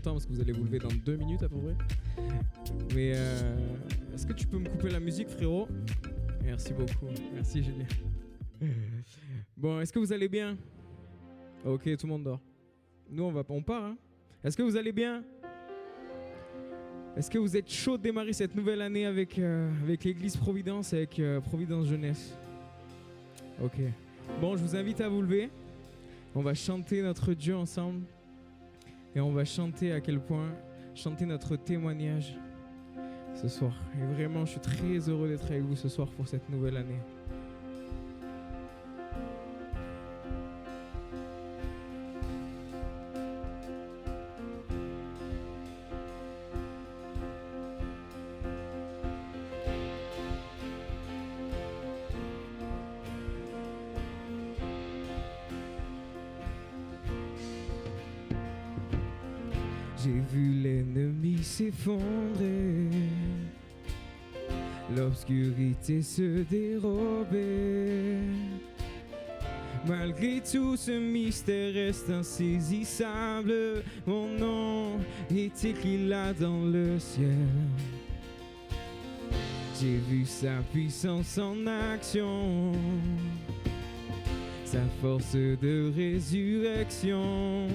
Parce que vous allez vous lever dans 2 minutes à peu près. Mais est-ce que tu peux me couper la musique, frérot? Merci beaucoup. Merci, Julien. Bon, est-ce que vous allez bien? Ok, tout le monde dort. Nous, on part. Hein? Est-ce que vous allez bien? Est-ce que vous êtes chaud de démarrer cette nouvelle année avec l'Église Providence, avec Providence Jeunesse? Ok. Bon, je vous invite à vous lever. On va chanter notre Dieu ensemble. Et on va chanter chanter notre témoignage ce soir. Et vraiment, je suis très heureux d'être avec vous ce soir pour cette nouvelle année. J'ai vu l'ennemi s'effondrer, l'obscurité se dérober. Malgré tout, ce mystère reste insaisissable. Mon nom est écrit là dans le ciel. J'ai vu sa puissance en action, sa force de résurrection.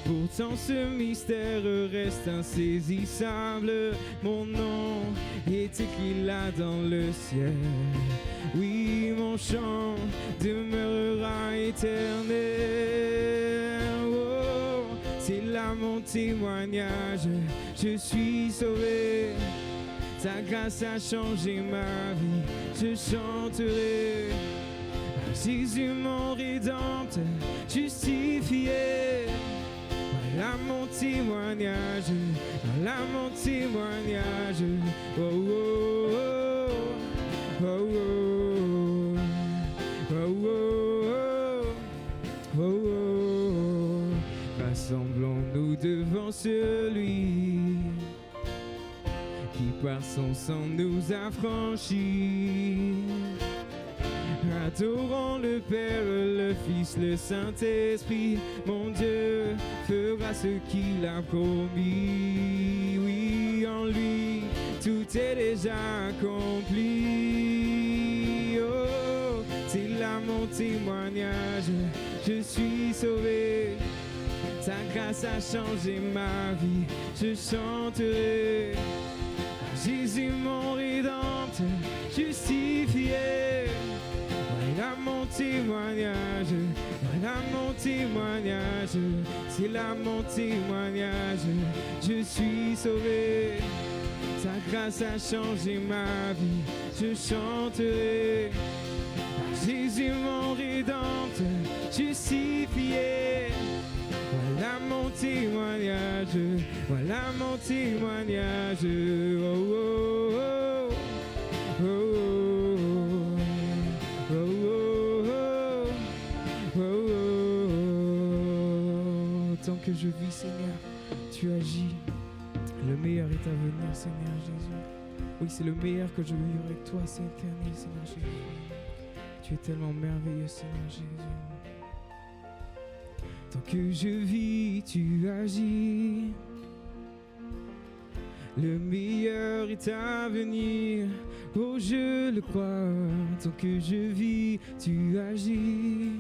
Pourtant ce mystère reste insaisissable. Mon nom est écrit là dans le ciel. Oui, mon chant demeurera éternel. Oh, c'est là mon témoignage. Je suis sauvé. Ta grâce a changé ma vie. Je chanterai Jésus mon rédempteur, justifié. Voilà mon témoignage, voilà mon témoignage. Oh oh oh, oh oh, oh oh, oh oh. Rassemblons-nous devant celui qui par son sang nous a franchis. Adorons le Père, le Fils, le Saint-Esprit. Mon Dieu fera ce qu'il a promis. Oui, en lui, tout est déjà accompli. Oh, c'est là mon témoignage. Je suis sauvé. Sa grâce a changé ma vie. Je chanterai Jésus mon rédempteur, justifié. Voilà mon témoignage, voilà mon témoignage, c'est là mon témoignage. Je suis sauvé, sa grâce a changé ma vie. Je chanterai Jésus mon rédempteur, justifié. Voilà mon témoignage, voilà mon témoignage. Oh oh oh, oh oh oh. Oh, oh, oh, oh, oh. Tant que je vis, Seigneur, tu agis. Le meilleur est à venir, Seigneur Jésus. Oui, c'est le meilleur que je veux vivre avec toi, c'est éternel, Seigneur Jésus. Tu es tellement merveilleux, Seigneur Jésus. Tant que je vis, tu agis. Le meilleur est à venir. Oh, je le crois, tant que je vis, tu agis.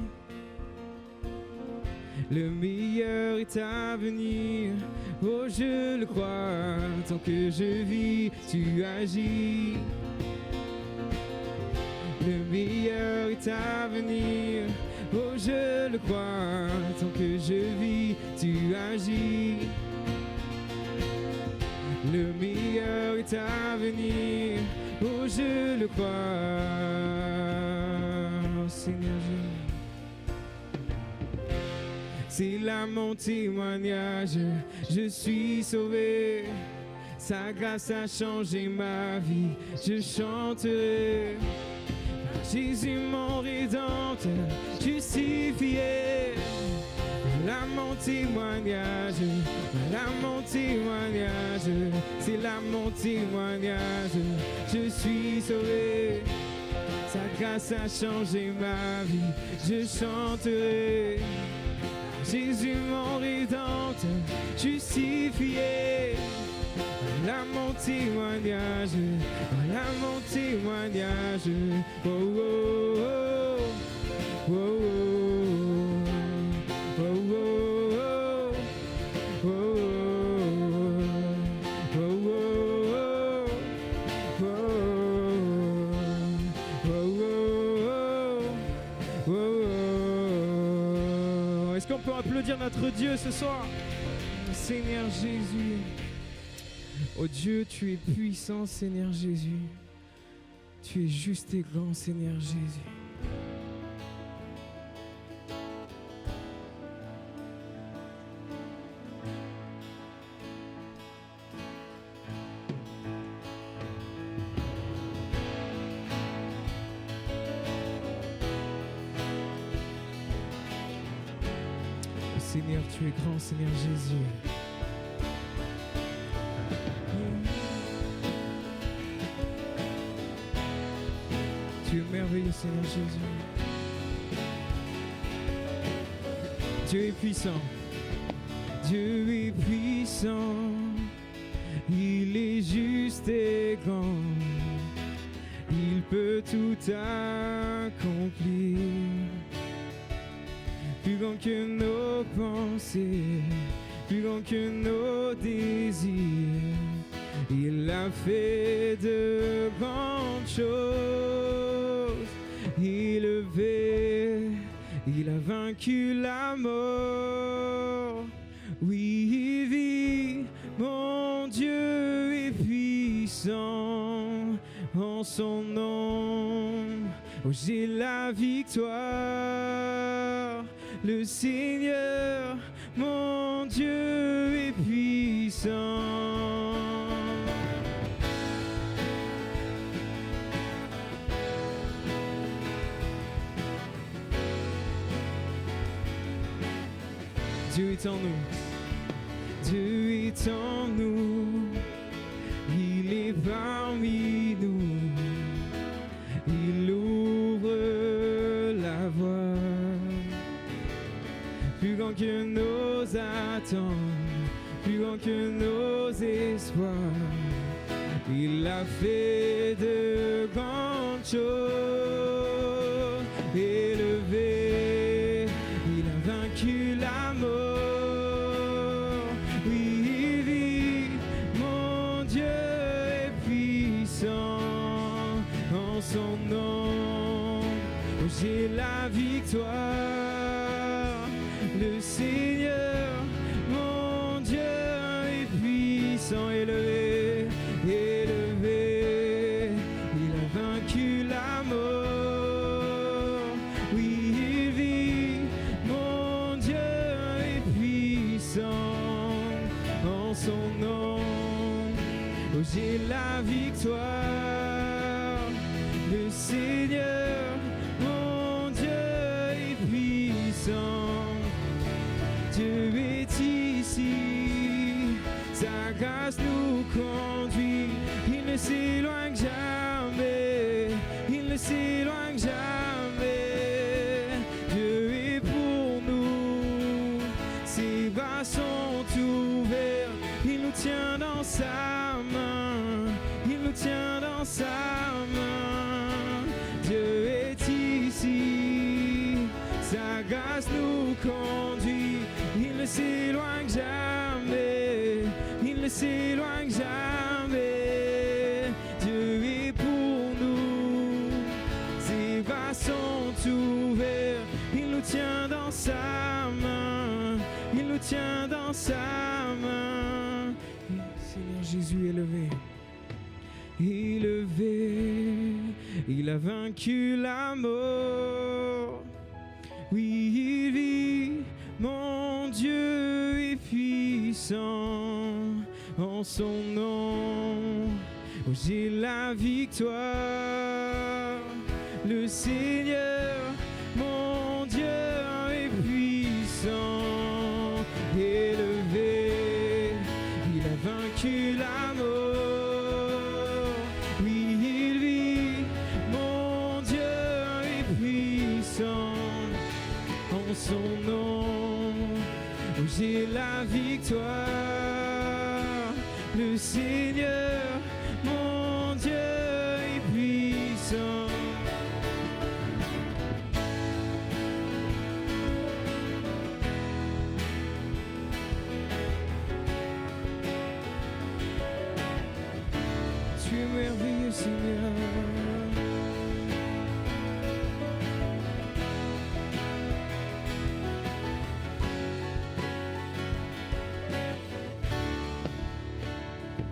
Le meilleur est à venir. Oh, je le crois, tant que je vis, tu agis. Le meilleur est à venir. Oh, je le crois, tant que je vis, tu agis. Le meilleur est à venir. Oh, je le crois, oh, Seigneur Jésus. C'est là mon témoignage, je suis sauvé. Sa grâce a changé ma vie, je chanterai Jésus mon rédempteur, justifié. Voilà mon témoignage, voilà mon témoignage, c'est là mon témoignage. Je suis sauvé, sa grâce a changé ma vie. Je chanterai Jésus mon rédempteur, justifié. Voilà mon témoignage, voilà mon témoignage. Oh, oh, oh, oh, oh, oh, oh, oh, oh, oh, oh. Est-ce qu'on peut applaudir notre Dieu ce soir? Seigneur Jésus. Oh Dieu, tu es puissant, Seigneur Jésus. Tu es juste et grand, Seigneur Jésus. Oh Seigneur, tu es grand, Seigneur Jésus. Tu es merveilleux, Seigneur Jésus. Dieu est puissant. Dieu est puissant. Il est juste et grand. Il peut tout accomplir. Plus grand que nos pensées, plus grand que nos désirs. Il a fait de grandes choses. Élevé, il a vaincu la mort. Oui, il vit, mon Dieu est puissant. En son nom, oh, j'ai la victoire. Le Seigneur, mon Dieu est puissant. Dieu est en nous, Dieu est en nous, il est parmi nous, il ouvre la voie, plus grand que nos attentes, plus grand que nos espoirs, il a fait de grandes choses, élevé, il a vaincu la mort. Son nom, j'ai la victoire. Le Seigneur, mon Dieu est puissant, élevé, élevé. Il a vaincu la mort. Oui, il vit, mon Dieu est puissant. En son nom, j'ai la victoire. Le Seigneur, mon Dieu est puissant. Dieu est ici, sa grâce nous conduit. Il ne s'éloigne jamais, il ne s'éloigne jamais. Dieu est pour nous, ses bras sont ouverts. Il nous tient dans sa main, il nous tient dans sa main. Dieu est ici, sa grâce nous conduit. Il ne s'éloigne jamais, il ne s'éloigne jamais. Dieu est pour nous, ses bras sont ouverts. Il nous tient dans sa main, il nous tient dans sa main. Seigneur Jésus élevé, élevé, il a vaincu la mort. Oui, il vit, mon Dieu est puissant. En son nom, oh, j'ai la victoire. Le Seigneur, mon Dieu est puissant. Élevé, il a vaincu la mort. Oui, il vit, mon Dieu est puissant. En son nom, victoire. Le Seigneur, mon Dieu, est puissant. Tu es merveilleux, Seigneur.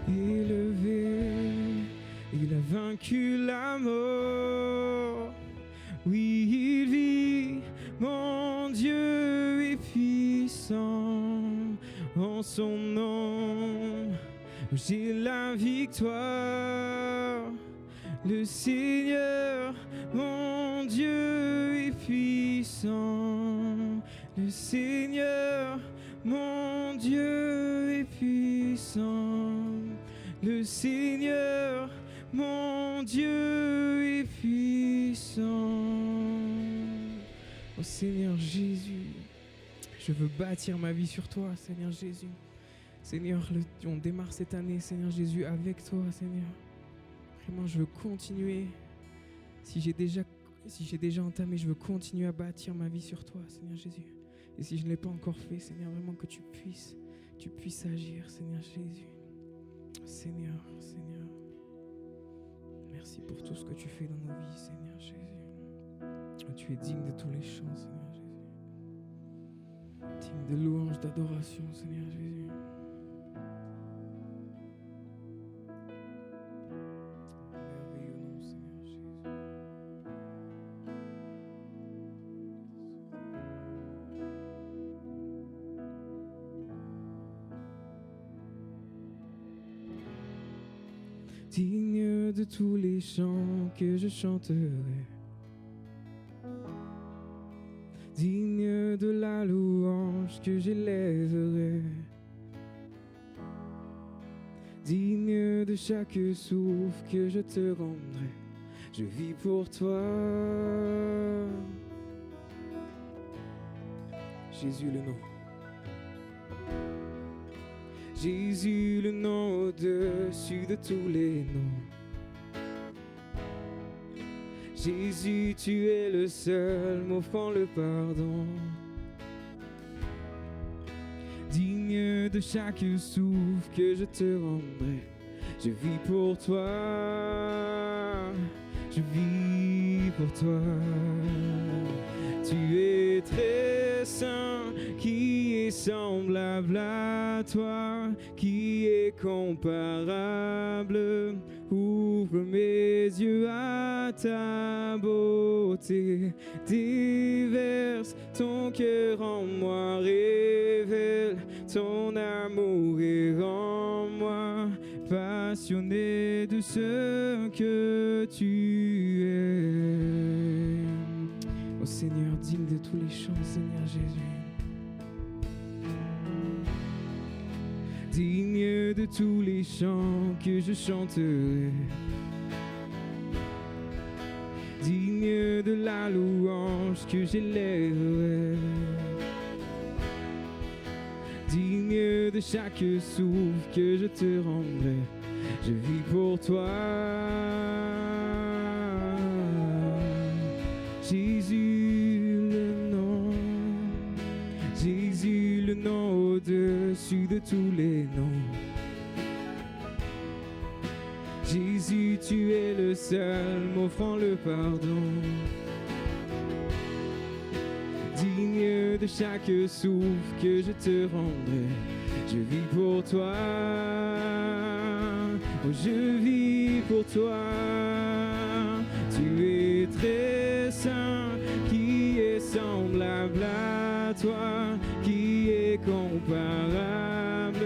Élevé, il a vaincu la mort. Oui, il vit, mon Dieu est puissant. En son nom, j'ai la victoire. Le Seigneur, mon Dieu est puissant. Le Seigneur, mon Dieu est puissant. Le Seigneur, mon Dieu est puissant. Oh Seigneur Jésus, je veux bâtir ma vie sur toi, Seigneur Jésus. Seigneur, on démarre cette année, Seigneur Jésus, avec toi, Seigneur. Vraiment, je veux continuer. Si j'ai déjà entamé, je veux continuer à bâtir ma vie sur toi, Seigneur Jésus. Et si je ne l'ai pas encore fait, Seigneur, vraiment que tu puisses agir, Seigneur Jésus. Seigneur, Seigneur, merci pour tout ce que tu fais dans nos vies, Seigneur Jésus. Tu es digne de tous les chants, Seigneur Jésus. Digne de louange, d'adoration, Seigneur Jésus. Merveilleux nom, Seigneur Jésus. Digne de tous les chants que je chanterai, digne de la louange que j'élèverai, digne de chaque souffle que je te rendrai. Je vis pour toi. Jésus le nom. Jésus le nom au-dessus de tous les noms. Jésus, tu es le seul m'offrant le pardon. Digne de chaque souffle que je te rendrai. Je vis pour toi. Je vis pour toi. Tu es très saint, qui est semblable à toi, qui est comparable. Ouvre mes yeux à ta beauté, déverse ton cœur en moi, révèle ton amour et rends-moi passionné de ce que tu es. Ô Seigneur, digne de tous les chants, Seigneur Jésus. Digne de tous les chants que je chanterai, digne de la louange que j'élèverai, digne de chaque souffle que je te rendrai. Je vis pour toi, Jésus le nom. Jésus le nom au-dessus de tous les noms. Jésus, tu es le seul m'offrant le pardon. Digne de chaque souffle que je te rendrai. Je vis pour toi. Oh, je vis pour toi. Tu es très saint, qui est semblable à toi, qui est comparable.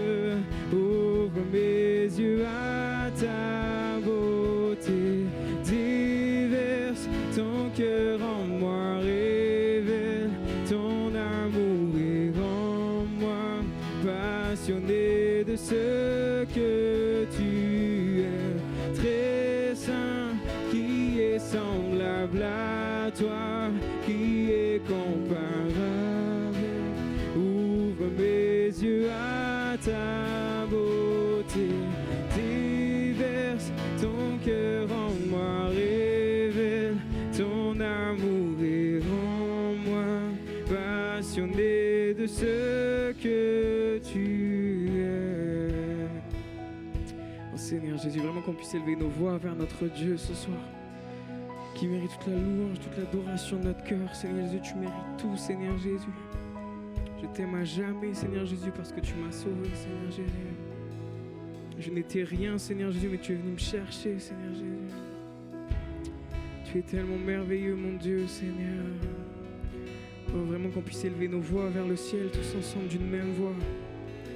Ouvre mes yeux à ta beauté, déverse ton cœur en moi, révèle ton amour et rends-moi passionné de ce que tu es. Très saint, qui est semblable à toi, qui est comparable. Ouvre mes yeux à ta beauté. Déverse ton cœur en moi, révèle ton amour et rends-moi passionné de ce que tu es. Oh Seigneur Jésus, vraiment qu'on puisse élever nos voix vers notre Dieu ce soir, qui mérite toute la louange, toute l'adoration de notre cœur. Seigneur Jésus, tu mérites tout, Seigneur Jésus. Je t'aime à jamais, Seigneur Jésus, parce que tu m'as sauvé, Seigneur Jésus. Je n'étais rien, Seigneur Jésus, mais tu es venu me chercher, Seigneur Jésus. Tu es tellement merveilleux, mon Dieu, Seigneur. Oh, vraiment qu'on puisse élever nos voix vers le ciel, tous ensemble d'une même voix,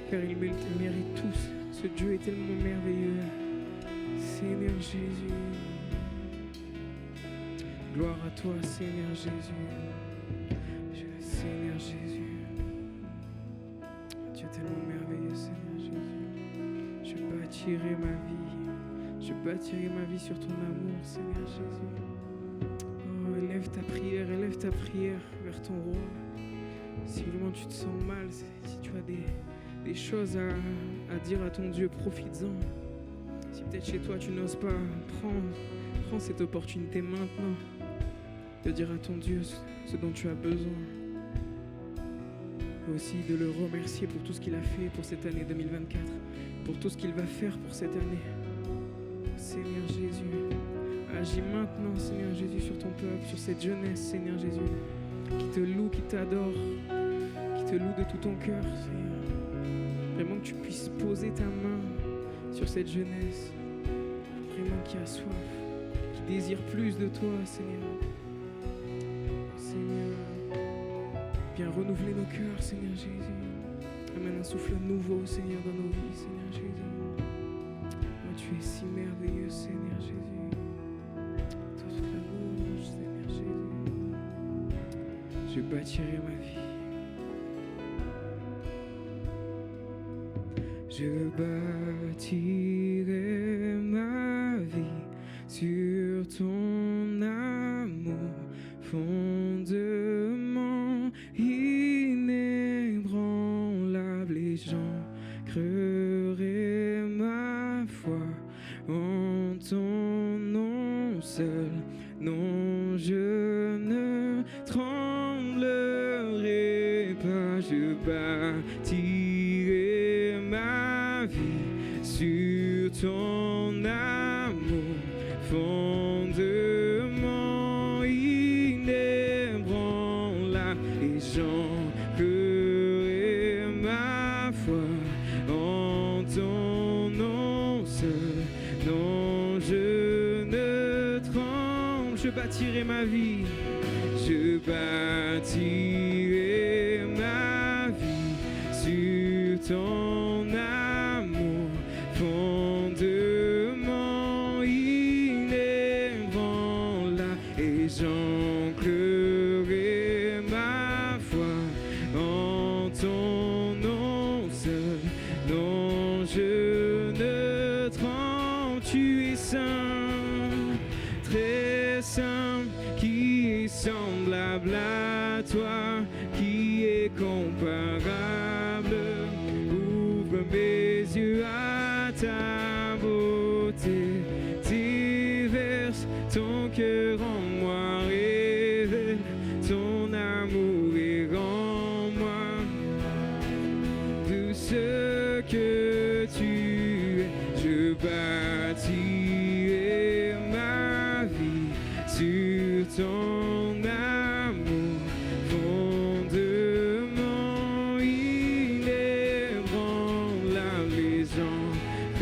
car il mérite tous. Ce Dieu est tellement merveilleux, Seigneur Jésus. Gloire à toi, Seigneur Jésus. Seigneur Jésus. Tu es tellement merveilleux, Seigneur Jésus. Je bâtirai ma vie. Je bâtirai ma vie sur ton amour, Seigneur Jésus. Oh, élève ta prière vers ton roi. Si vraiment tu te sens mal, si tu as des choses à dire à ton Dieu, profites-en. Si peut-être chez toi tu n'oses pas, prends cette opportunité maintenant de dire à ton Dieu ce dont tu as besoin. Et aussi de le remercier pour tout ce qu'il a fait pour cette année 2024, pour tout ce qu'il va faire pour cette année. Seigneur Jésus, agis maintenant, Seigneur Jésus, sur ton peuple, sur cette jeunesse, Seigneur Jésus, qui te loue, qui t'adore, qui te loue de tout ton cœur, Seigneur. Vraiment que tu puisses poser ta main sur cette jeunesse, vraiment qui a soif, qui désire plus de toi, Seigneur. Seigneur, viens renouveler nos cœurs, Seigneur Jésus. Amène un souffle nouveau, Seigneur, dans nos vies, Seigneur Jésus. Oh, tu es si merveilleux, Seigneur Jésus. Toute la louange, Seigneur Jésus. Je bâtirai ma vie. Je bâtirai ma vie sur ton amour, fondement inébranlable, et j'ancrerai ma foi en ton nom seul. Non, je ne tremblerai pas, je bâtirai ma vie sur ton amour, fondement inébranlable, et j'ancrerai ma foi en ton nom seul. Non, je ne tremble, je bâtirai ma vie, je bâtirai ma vie sur ton amour, fondement inébranlable, et j'ancrerai ma foi en ton nom seul. Non, je ne tremble, tu es saint, très saint, qui est semblable à toi, qui est comparable. Ouvre mes yeux à ta beauté, déverse ton cœur en moi, révèle ton amour et rends-moi de ce que tu es. Je bâtirai ma vie sur ton amour, fondement inébranlable, et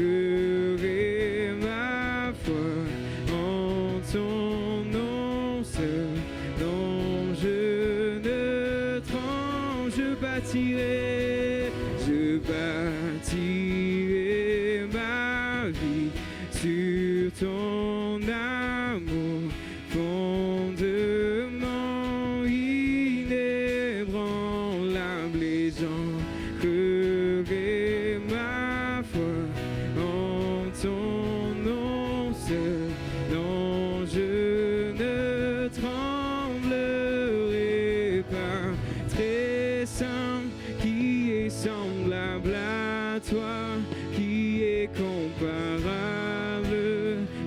j'ancrerai ma foi en ton nom seul. Non, je ne tremble, je bâtirai ma vie sur ton amour, fondement inébranlable, et j'ancrerai ma foi en ton nom seul. Non, je ne tremblerai pas, très saint, qui est semblable à toi qui est comparable.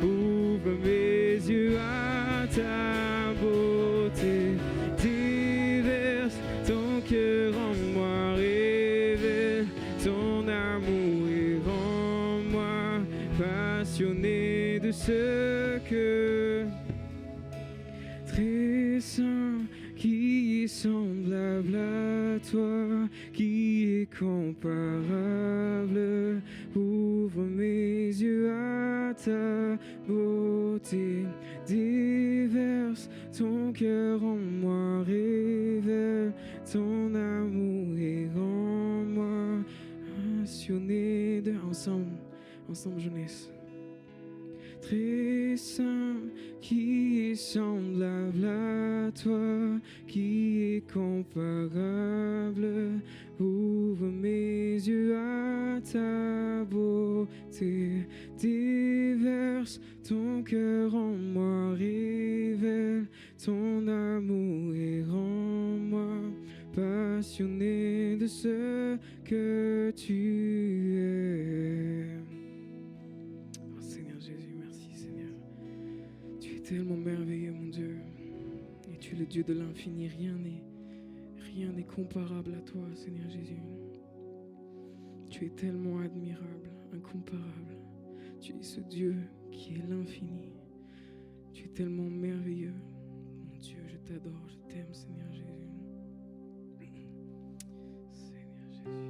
Ouvre mes yeux à ta beauté, déverse ton cœur en moi, révèle ton amour et rends-moi passionné de ce que très saint, qui est semblable à toi, qui est comparable. Ouvre mes yeux à ta beauté, déverse ton cœur en moi, révèle ton amour et rends-moi passionné de ensemble jeunesse. Très saint, qui est semblable à toi, qui est comparable. Ouvre mes yeux à ta beauté, déverse ton cœur en moi, révèle ton amour et rends-moi passionné de ce que tu es. Oh Seigneur Jésus, merci Seigneur. Tu es tellement merveilleux mon Dieu. Et tu es le Dieu de l'infini, rien n'est comparable à toi Seigneur Jésus. Tu es tellement admirable, incomparable. Tu es ce Dieu qui est l'infini. Tu es tellement merveilleux. Mon Dieu, je t'adore, je t'aime Seigneur Jésus. Seigneur Jésus.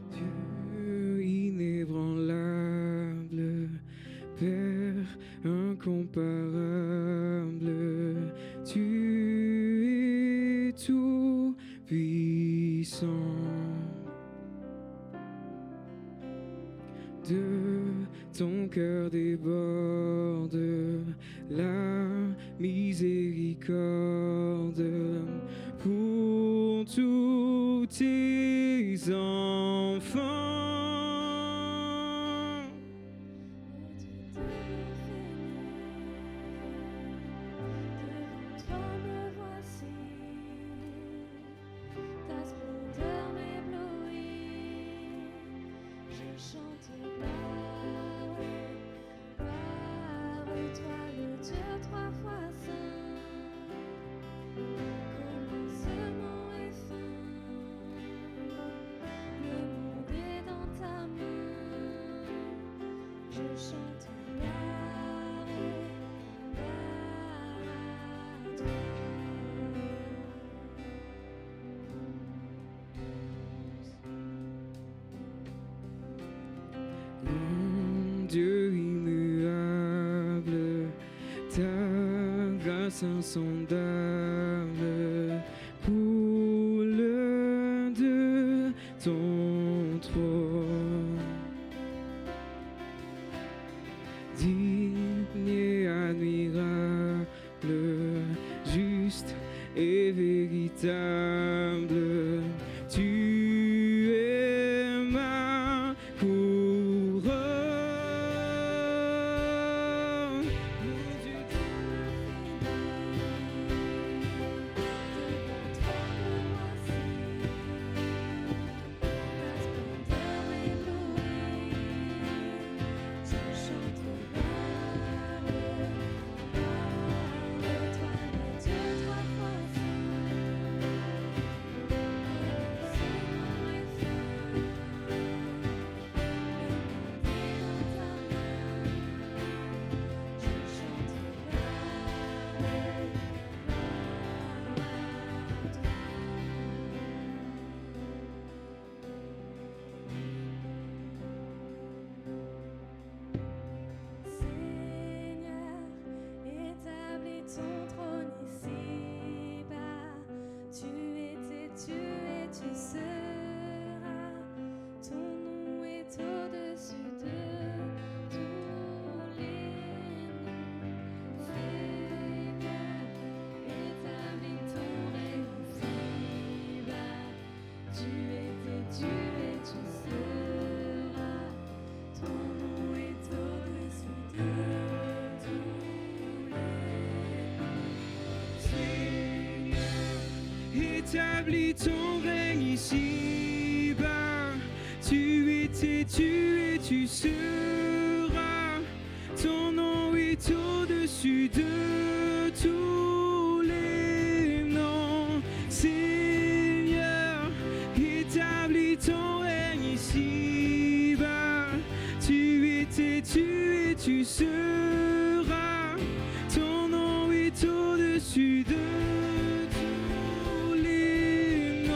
Dieu inébranlable, Père incomparable, tu es tout puissant. De ton cœur déborde la miséricorde pour tous tes enfants. Dieu immuable, ta grâce insondable coule de ton trône. Digne et admirable, juste et véritable, tu es ma couronne. établis ton règne ici-bas. Tu étais, tu es, tu seras. Ton nom est au-dessus de tous les noms. Seigneur, établis ton règne ici-bas. Tu étais, tu es, tu seras. Ton nom est au-dessus de tous les noms.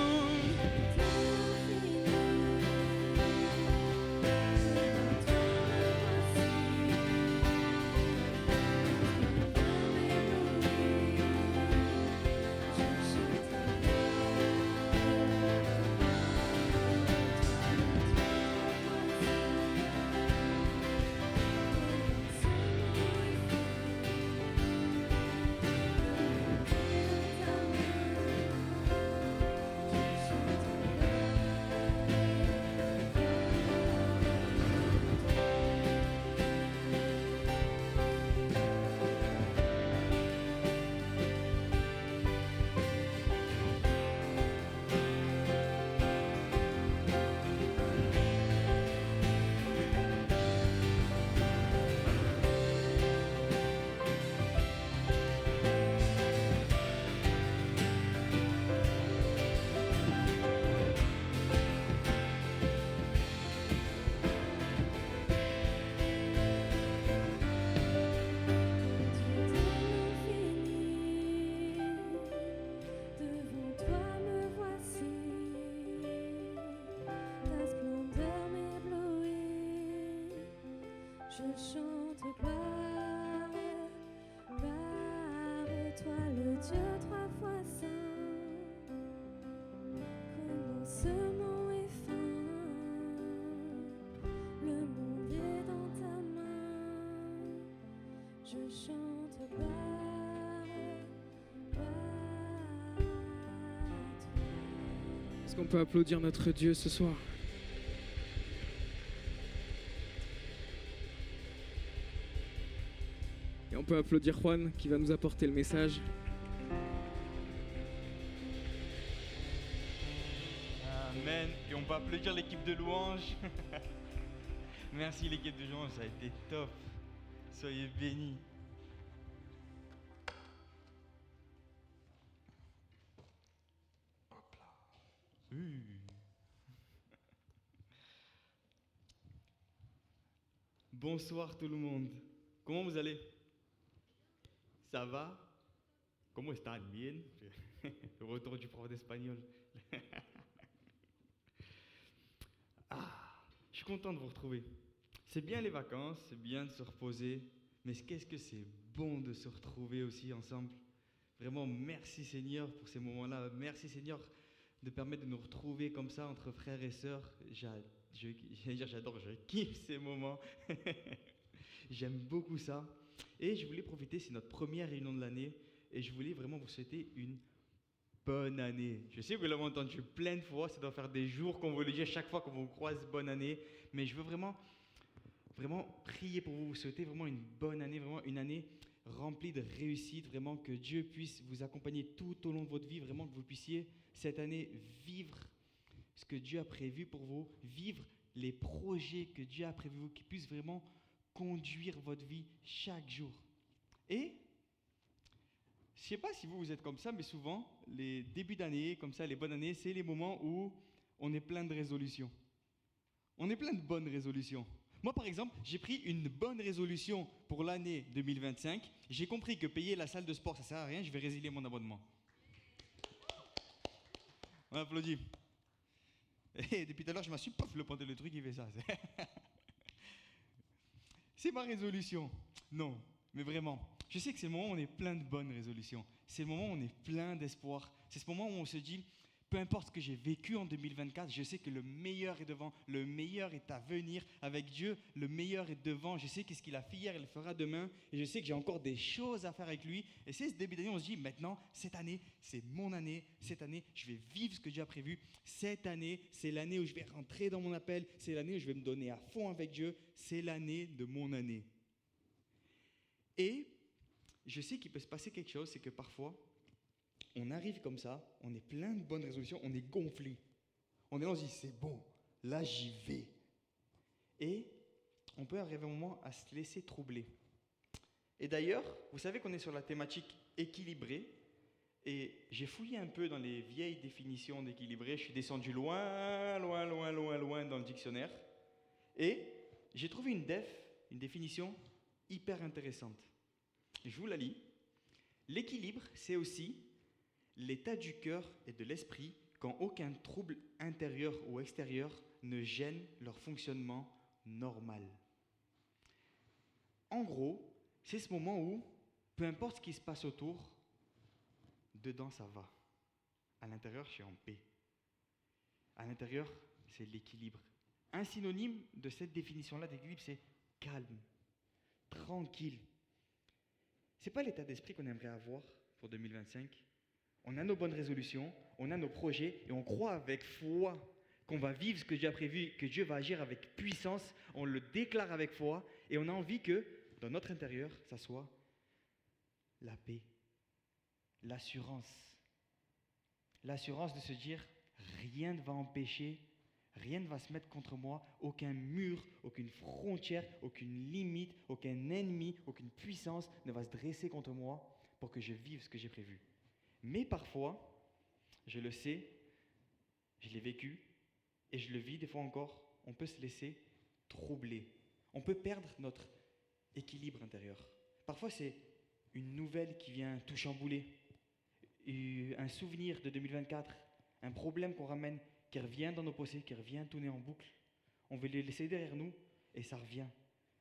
Je chante gloire, gloire, toi le Dieu trois fois saint. Commencement et fin, le monde est dans ta main. Je chante gloire, gloire à toi. Est-ce qu'on peut applaudir notre Dieu ce soir? Et on peut applaudir Juan qui va nous apporter le message. Amen. Et on peut applaudir l'équipe de louange. Merci l'équipe de louange, ça a été top. Soyez bénis. Hop là. Bonsoir tout le monde. Comment vous allez? Ça va? ¿Cómo están? Bien? Le retour du prof d'espagnol. Je suis content de vous retrouver. C'est bien les vacances, c'est bien de se reposer, mais qu'est-ce que c'est bon de se retrouver aussi ensemble. Vraiment, merci Seigneur pour ces moments-là. Merci Seigneur de permettre de nous retrouver comme ça entre frères et sœurs. J'adore, je kiffe ces moments. J'aime beaucoup ça. Et je voulais profiter, c'est notre première réunion de l'année, et je voulais vraiment vous souhaiter une bonne année. Je sais que vous l'avez entendu plein de fois, ça doit faire des jours qu'on vous le dit à chaque fois qu'on vous croise bonne année, mais je veux vraiment prier pour vous, vous souhaiter vraiment une bonne année, vraiment une année remplie de réussite, vraiment que Dieu puisse vous accompagner tout au long de votre vie, vraiment que vous puissiez cette année vivre ce que Dieu a prévu pour vous, vivre les projets que Dieu a prévus, qui puissent vraiment conduire votre vie chaque jour. Et je ne sais pas si vous êtes comme ça, mais souvent, les débuts d'année, comme ça, les bonnes années, c'est les moments où on est plein de résolutions. On est plein de bonnes résolutions. Moi, par exemple, j'ai pris une bonne résolution pour l'année 2025. J'ai compris que payer la salle de sport, ça ne sert à rien, je vais résilier mon abonnement. On applaudit. Et depuis tout à l'heure, je m'assume, paf, le truc, il fait ça. C'est ma résolution. Non, mais vraiment. Je sais que c'est le moment où on est plein de bonnes résolutions. C'est le moment où on est plein d'espoir. C'est ce moment où on se dit, peu importe ce que j'ai vécu en 2024, je sais que le meilleur est devant, le meilleur est à venir. Avec Dieu, le meilleur est devant. Je sais qu'est-ce qu'il a fait hier, il le fera demain. Et je sais que j'ai encore des choses à faire avec lui. Et c'est ce début d'année, on se dit, maintenant, cette année, c'est mon année. Cette année, je vais vivre ce que Dieu a prévu. Cette année, c'est l'année où je vais rentrer dans mon appel. C'est l'année où je vais me donner à fond avec Dieu. C'est l'année de mon année. Et je sais qu'il peut se passer quelque chose, c'est que parfois, on arrive comme ça, on est plein de bonnes résolutions, on est gonflé. On est là, on se dit, c'est bon, là j'y vais. Et on peut arriver un moment à se laisser troubler. Et d'ailleurs, vous savez qu'on est sur la thématique équilibrée. Et j'ai fouillé un peu dans les vieilles définitions d'équilibré. Je suis descendu loin dans le dictionnaire. Et j'ai trouvé une définition hyper intéressante. Je vous la lis. L'équilibre, c'est aussi l'état du cœur et de l'esprit quand aucun trouble intérieur ou extérieur ne gêne leur fonctionnement normal. En gros, c'est ce moment où, peu importe ce qui se passe autour, dedans ça va. À l'intérieur, je suis en paix. À l'intérieur, c'est l'équilibre. Un synonyme de cette définition-là d'équilibre, c'est calme, tranquille. Ce n'est pas l'état d'esprit qu'on aimerait avoir pour 2025. On a nos bonnes résolutions, on a nos projets et on croit avec foi qu'on va vivre ce que Dieu a prévu, que Dieu va agir avec puissance. On le déclare avec foi et on a envie que dans notre intérieur, ça soit la paix, l'assurance. L'assurance de se dire rien ne va empêcher, rien ne va se mettre contre moi, aucun mur, aucune frontière, aucune limite, aucun ennemi, aucune puissance ne va se dresser contre moi pour que je vive ce que j'ai prévu. Mais parfois, je le sais, je l'ai vécu et je le vis des fois encore, on peut se laisser troubler. On peut perdre notre équilibre intérieur. Parfois, c'est une nouvelle qui vient tout chambouler, un souvenir de 2024, un problème qu'on ramène, qui revient dans nos pensées, qui revient tourner en boucle. On veut les laisser derrière nous et ça revient.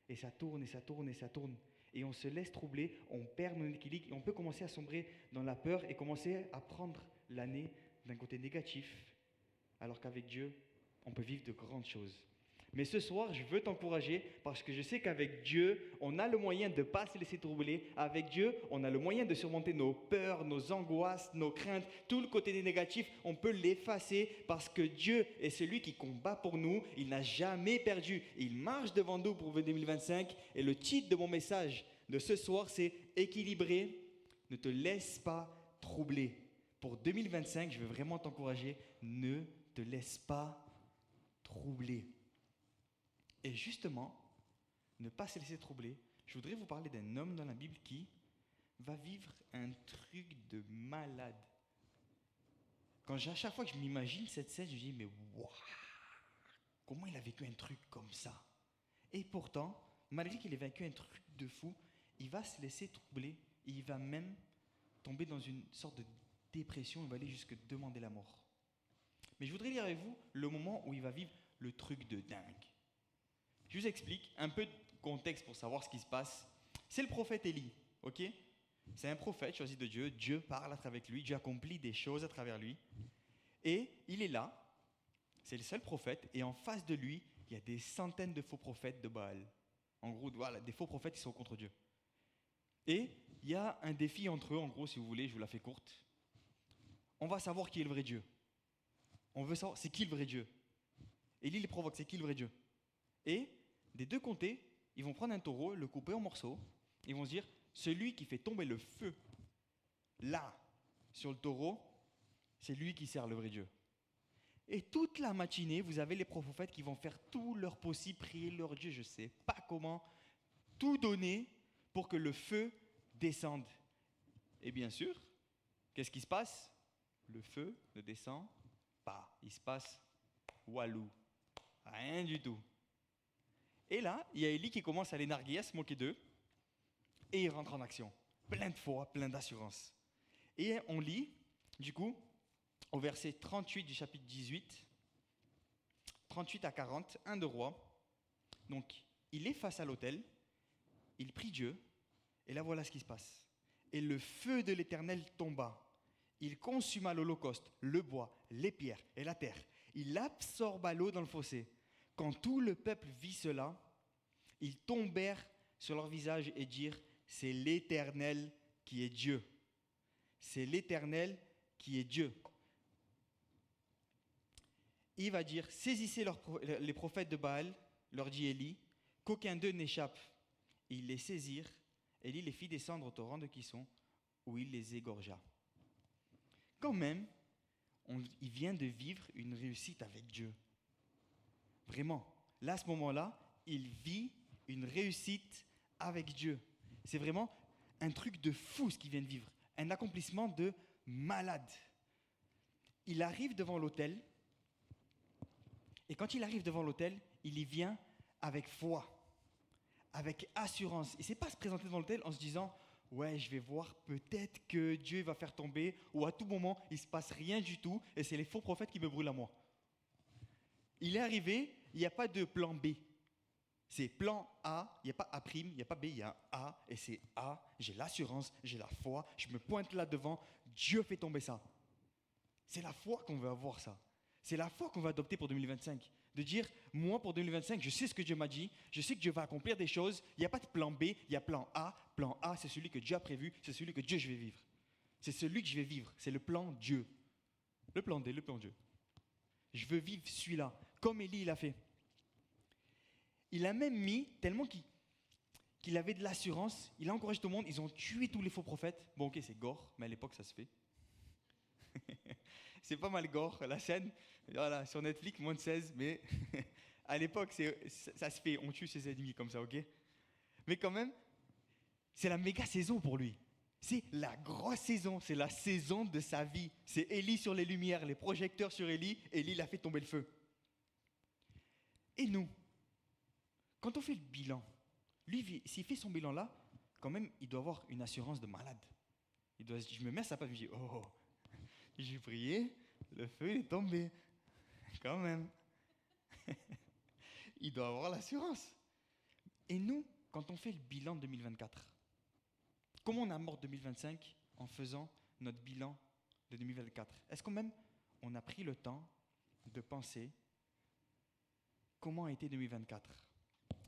Et ça tourne et ça tourne et ça tourne. Et on se laisse troubler, on perd notre équilibre et on peut commencer à sombrer dans la peur et commencer à prendre l'année d'un côté négatif, alors qu'avec Dieu, on peut vivre de grandes choses. Mais ce soir, je veux t'encourager parce que je sais qu'avec Dieu, on a le moyen de ne pas se laisser troubler. Avec Dieu, on a le moyen de surmonter nos peurs, nos angoisses, nos craintes. Tout le côté négatif, on peut l'effacer parce que Dieu est celui qui combat pour nous. Il n'a jamais perdu. Il marche devant nous pour 2025. Et le titre de mon message de ce soir, c'est « Équilibré, ne te laisse pas troubler ». Pour 2025, je veux vraiment t'encourager, ne te laisse pas troubler. Et justement, ne pas se laisser troubler, je voudrais vous parler d'un homme dans la Bible qui va vivre un truc de malade. À chaque fois que je m'imagine cette scène, je me dis, mais waouh, comment il a vécu un truc comme ça? Et pourtant, malgré qu'il ait vécu un truc de fou, il va se laisser troubler, et il va même tomber dans une sorte de dépression, il va aller jusque demander la mort. Mais je voudrais lire avec vous le moment où il va vivre le truc de dingue. Je vous explique un peu de contexte pour savoir ce qui se passe. C'est le prophète Élie, ok? C'est un prophète choisi de Dieu. Dieu parle à travers lui, Dieu accomplit des choses à travers lui. Et il est là, c'est le seul prophète, et en face de lui, il y a des centaines de faux prophètes de Baal. En gros, voilà, des faux prophètes qui sont contre Dieu. Et il y a un défi entre eux, en gros, si vous voulez, je vous la fais courte. On va savoir qui est le vrai Dieu. On veut savoir, c'est qui le vrai Dieu? Élie les provoque, c'est qui le vrai Dieu? Et des deux côtés, ils vont prendre un taureau, le couper en morceaux, ils vont se dire, celui qui fait tomber le feu, là, sur le taureau, c'est lui qui sert le vrai Dieu. Et toute la matinée, vous avez les prophètes qui vont faire tout leur possible, prier leur Dieu, je ne sais pas comment, tout donner pour que le feu descende. Et bien sûr, qu'est-ce qui se passe? Le feu ne descend pas. Il se passe walou. Rien du tout. Et là, il y a Élie qui commence à les narguer, à se moquer d'eux. Et il rentre en action. Plein de foi, plein d'assurance. Et on lit, du coup, au verset 38 du chapitre 18, 38 à 40, 1 de Rois. Donc, il est face à l'autel, il prie Dieu, et là voilà ce qui se passe. Et le feu de l'Éternel tomba. Il consuma l'holocauste, le bois, les pierres et la terre. Il absorba l'eau dans le fossé. Quand tout le peuple vit cela, ils tombèrent sur leur visage et dirent, c'est l'Éternel qui est Dieu. C'est l'Éternel qui est Dieu. Il va dire, saisissez les prophètes de Baal, leur dit Élie, qu'aucun d'eux n'échappe. Ils les saisirent, Élie les fit descendre au torrent de Kison, où il les égorgea. quand même, il vient de vivre une réussite avec Dieu. Vraiment. Là, à ce moment-là, il vit une réussite avec Dieu. C'est vraiment un truc de fou ce qu'il vient de vivre. Un accomplissement de malade. Il arrive devant l'autel. Et quand il arrive devant l'autel, il y vient avec foi, avec assurance. Il ne sait pas se présenter devant l'autel en se disant « Ouais, je vais voir, peut-être que Dieu va faire tomber, ou à tout moment, il ne se passe rien du tout, et c'est les faux prophètes qui me brûlent à moi. » Il est arrivé, il n'y a pas de plan B. C'est plan A, il n'y a pas A', il n'y a pas B, il y a un A, et c'est A, j'ai l'assurance, j'ai la foi, je me pointe là devant, Dieu fait tomber ça. C'est la foi qu'on veut avoir ça. C'est la foi qu'on va adopter pour 2025. De dire, moi pour 2025, je sais ce que Dieu m'a dit, je sais que Dieu va accomplir des choses, il n'y a pas de plan B, il y a plan A. Plan A, c'est celui que Dieu a prévu, c'est celui que Dieu je vais vivre. C'est celui que je vais vivre, c'est le plan Dieu. Le plan D, le plan Dieu. Je veux vivre celui-là, comme Élie l'a fait. Il a même mis, tellement qu'il avait de l'assurance, il a encouragé tout le monde, ils ont tué tous les faux prophètes. Bon ok, c'est gore, mais à l'époque ça se fait. C'est pas mal gore, la scène, voilà, sur Netflix, moins de 16, mais à l'époque, ça se fait, on tue ses ennemis comme ça, ok? Mais quand même, c'est la méga saison pour lui. C'est la grosse saison, c'est la saison de sa vie. C'est Élie sur les lumières, les projecteurs sur Élie, Élie l'a fait tomber le feu. Et nous, quand on fait le bilan, lui, s'il fait son bilan là, quand même, il doit avoir une assurance de malade. Je me mets à sa place, je me dis, oh, j'ai prié, le feu est tombé. Quand même. Il doit avoir l'assurance. Et nous, quand on fait le bilan de 2024, comment on aborde 2025 en faisant notre bilan de 2024? Est-ce quand même on a pris le temps de penser comment a été 2024?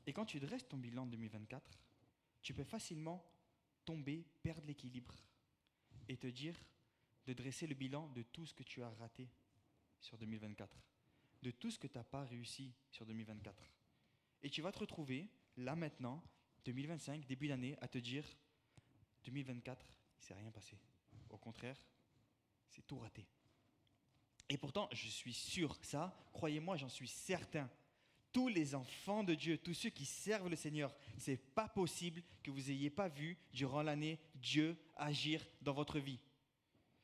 Et quand tu dresses ton bilan de 2024, tu peux facilement tomber, perdre l'équilibre et te dire de dresser le bilan de tout ce que tu as raté sur 2024, de tout ce que tu n'as pas réussi sur 2024. Et tu vas te retrouver, là maintenant, 2025, début d'année, à te dire 2024, il ne s'est rien passé. Au contraire, c'est tout raté. Et pourtant, je suis sûr, ça, croyez-moi, j'en suis certain. Tous les enfants de Dieu, tous ceux qui servent le Seigneur, ce n'est pas possible que vous n'ayez pas vu durant l'année Dieu agir dans votre vie.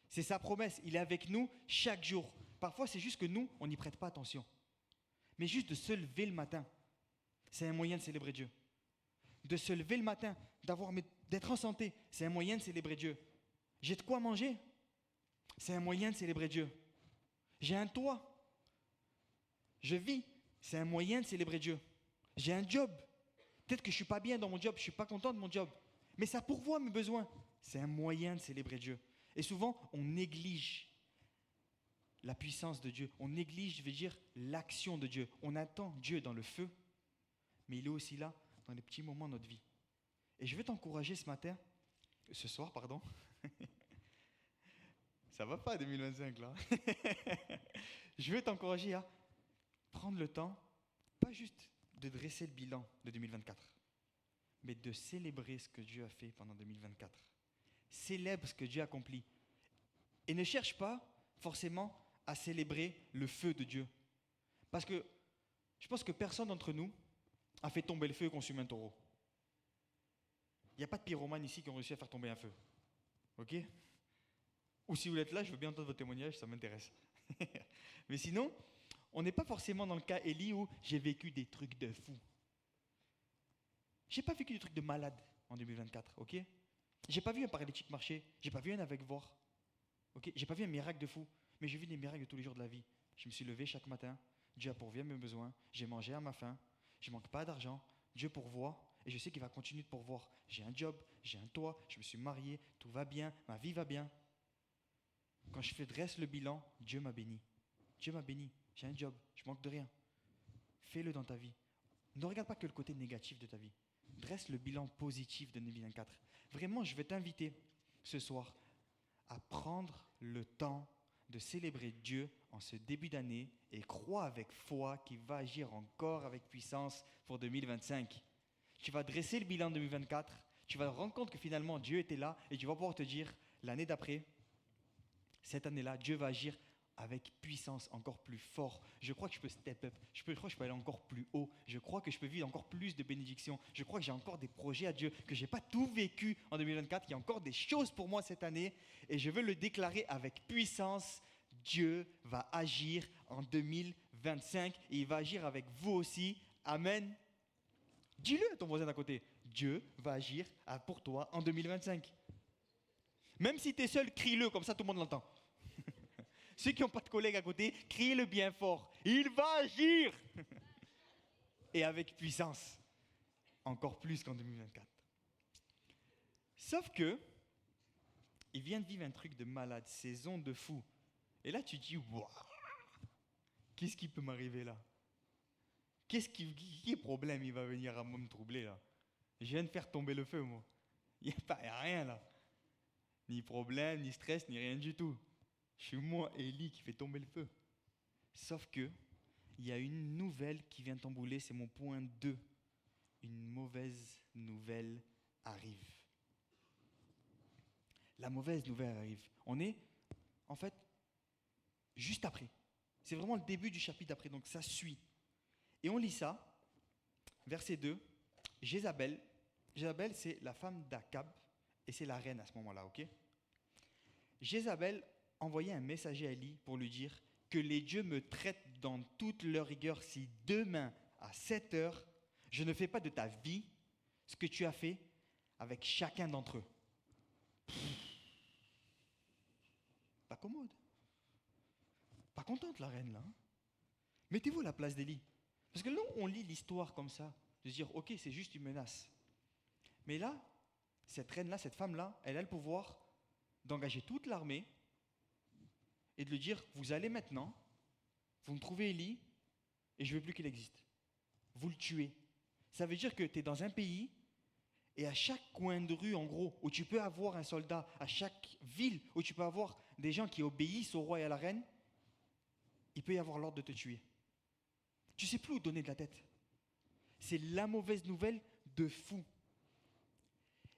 C'est sa promesse, il est avec nous chaque jour. Parfois, c'est juste que nous, on n'y prête pas attention. Mais juste de se lever le matin, c'est un moyen de célébrer Dieu. De se lever le matin, d'être en santé, c'est un moyen de célébrer Dieu. J'ai de quoi manger, c'est un moyen de célébrer Dieu. J'ai un toit, je vis, c'est un moyen de célébrer Dieu. J'ai un job, peut-être que je ne suis pas bien dans mon job, je ne suis pas content de mon job, mais ça pourvoit mes besoins. C'est un moyen de célébrer Dieu. Et souvent, on néglige la puissance de Dieu. On néglige, je veux dire, l'action de Dieu. On attend Dieu dans le feu, mais il est aussi là dans les petits moments de notre vie. Et je veux t'encourager ce soir, pardon. Ça va pas 2025 là. Je veux t'encourager à prendre le temps, pas juste de dresser le bilan de 2024, mais de célébrer ce que Dieu a fait pendant 2024. Célèbre ce que Dieu a accompli. Et ne cherche pas forcément à célébrer le feu de Dieu. Parce que je pense que personne d'entre nous a fait tomber le feu et consumé un taureau. Il n'y a pas de pyromanes ici qui ont réussi à faire tomber un feu. Ok? Ou si vous êtes là, je veux bien entendre vos témoignages, ça m'intéresse. Mais sinon, on n'est pas forcément dans le cas Élie où j'ai vécu des trucs de fou. J'ai pas vécu des trucs de malade en 2024, ok? J'ai pas vu un paralytique marcher, j'ai pas vu un aveugle voir. Okay, j'ai pas vu un miracle de fou, mais j'ai vu des miracles de tous les jours de la vie. Je me suis levé chaque matin, Dieu a pourvu à mes besoins, j'ai mangé à ma faim, je manque pas d'argent, Dieu pourvoit et je sais qu'il va continuer de pourvoir. J'ai un job, j'ai un toit, je me suis marié, tout va bien, ma vie va bien. Quand je dresse le bilan, Dieu m'a béni. Dieu m'a béni, j'ai un job, je manque de rien. Fais-le dans ta vie. Ne regarde pas que le côté négatif de ta vie. Dresse le bilan positif de 2024. Vraiment, je vais t'inviter ce soir à prendre le temps de célébrer Dieu en ce début d'année et crois avec foi qu'il va agir encore avec puissance pour 2025. Tu vas dresser le bilan de 2024, tu vas te rendre compte que finalement Dieu était là et tu vas pouvoir te dire l'année d'après, Cette année-là, Dieu va agir avec puissance, encore plus fort. Je crois que je peux step up. Je crois que je peux aller encore plus haut. Je crois que je peux vivre encore plus de bénédictions. Je crois que j'ai encore des projets à Dieu, que je n'ai pas tout vécu en 2024. Il y a encore des choses pour moi cette année. Et je veux le déclarer avec puissance. Dieu va agir en 2025 et il va agir avec vous aussi. Amen. Dis-le à ton voisin d'à côté. Dieu va agir pour toi en 2025. Même si tu es seul, crie-le, comme ça tout le monde l'entend. Ceux qui n'ont pas de collègues à côté, criez-le bien fort. Il va agir. Et avec puissance. Encore plus qu'en 2024. Sauf que, il vient de vivre un truc de malade, saison de fou. Et là, tu te dis, waouh, qu'est-ce qui peut m'arriver là? Quel problème il va venir à me troubler là? Je viens de faire tomber le feu, moi. Il n'y a rien là. Ni problème, ni stress, ni rien du tout. Je suis moi, Élie, qui fait tomber le feu. Sauf que, il y a une nouvelle qui vient t'embouler, c'est mon point 2. Une mauvaise nouvelle arrive. La mauvaise nouvelle arrive. On est, en fait, juste après. C'est vraiment le début du chapitre d'après, donc ça suit. Et on lit ça, verset 2. Jézabel, c'est la femme d'Akab, et c'est la reine à ce moment-là, ok? Jézabel envoyait un messager à Élie pour lui dire que les dieux me traitent dans toute leur rigueur si demain, à 7 heures, je ne fais pas de ta vie ce que tu as fait avec chacun d'entre eux. Pas commode. Pas contente la reine là. Hein. Mettez-vous à la place d'Élie. Parce que là, on lit l'histoire comme ça, de se dire, ok, c'est juste une menace. Mais là, cette reine-là, cette femme-là, elle a le pouvoir d'engager toute l'armée et de lui dire, vous allez maintenant, vous me trouvez Élie, et je ne veux plus qu'il existe. Vous le tuez. Ça veut dire que tu es dans un pays, et à chaque coin de rue, en gros, où tu peux avoir un soldat, à chaque ville, où tu peux avoir des gens qui obéissent au roi et à la reine, il peut y avoir l'ordre de te tuer. Tu ne sais plus où donner de la tête. C'est la mauvaise nouvelle de fou.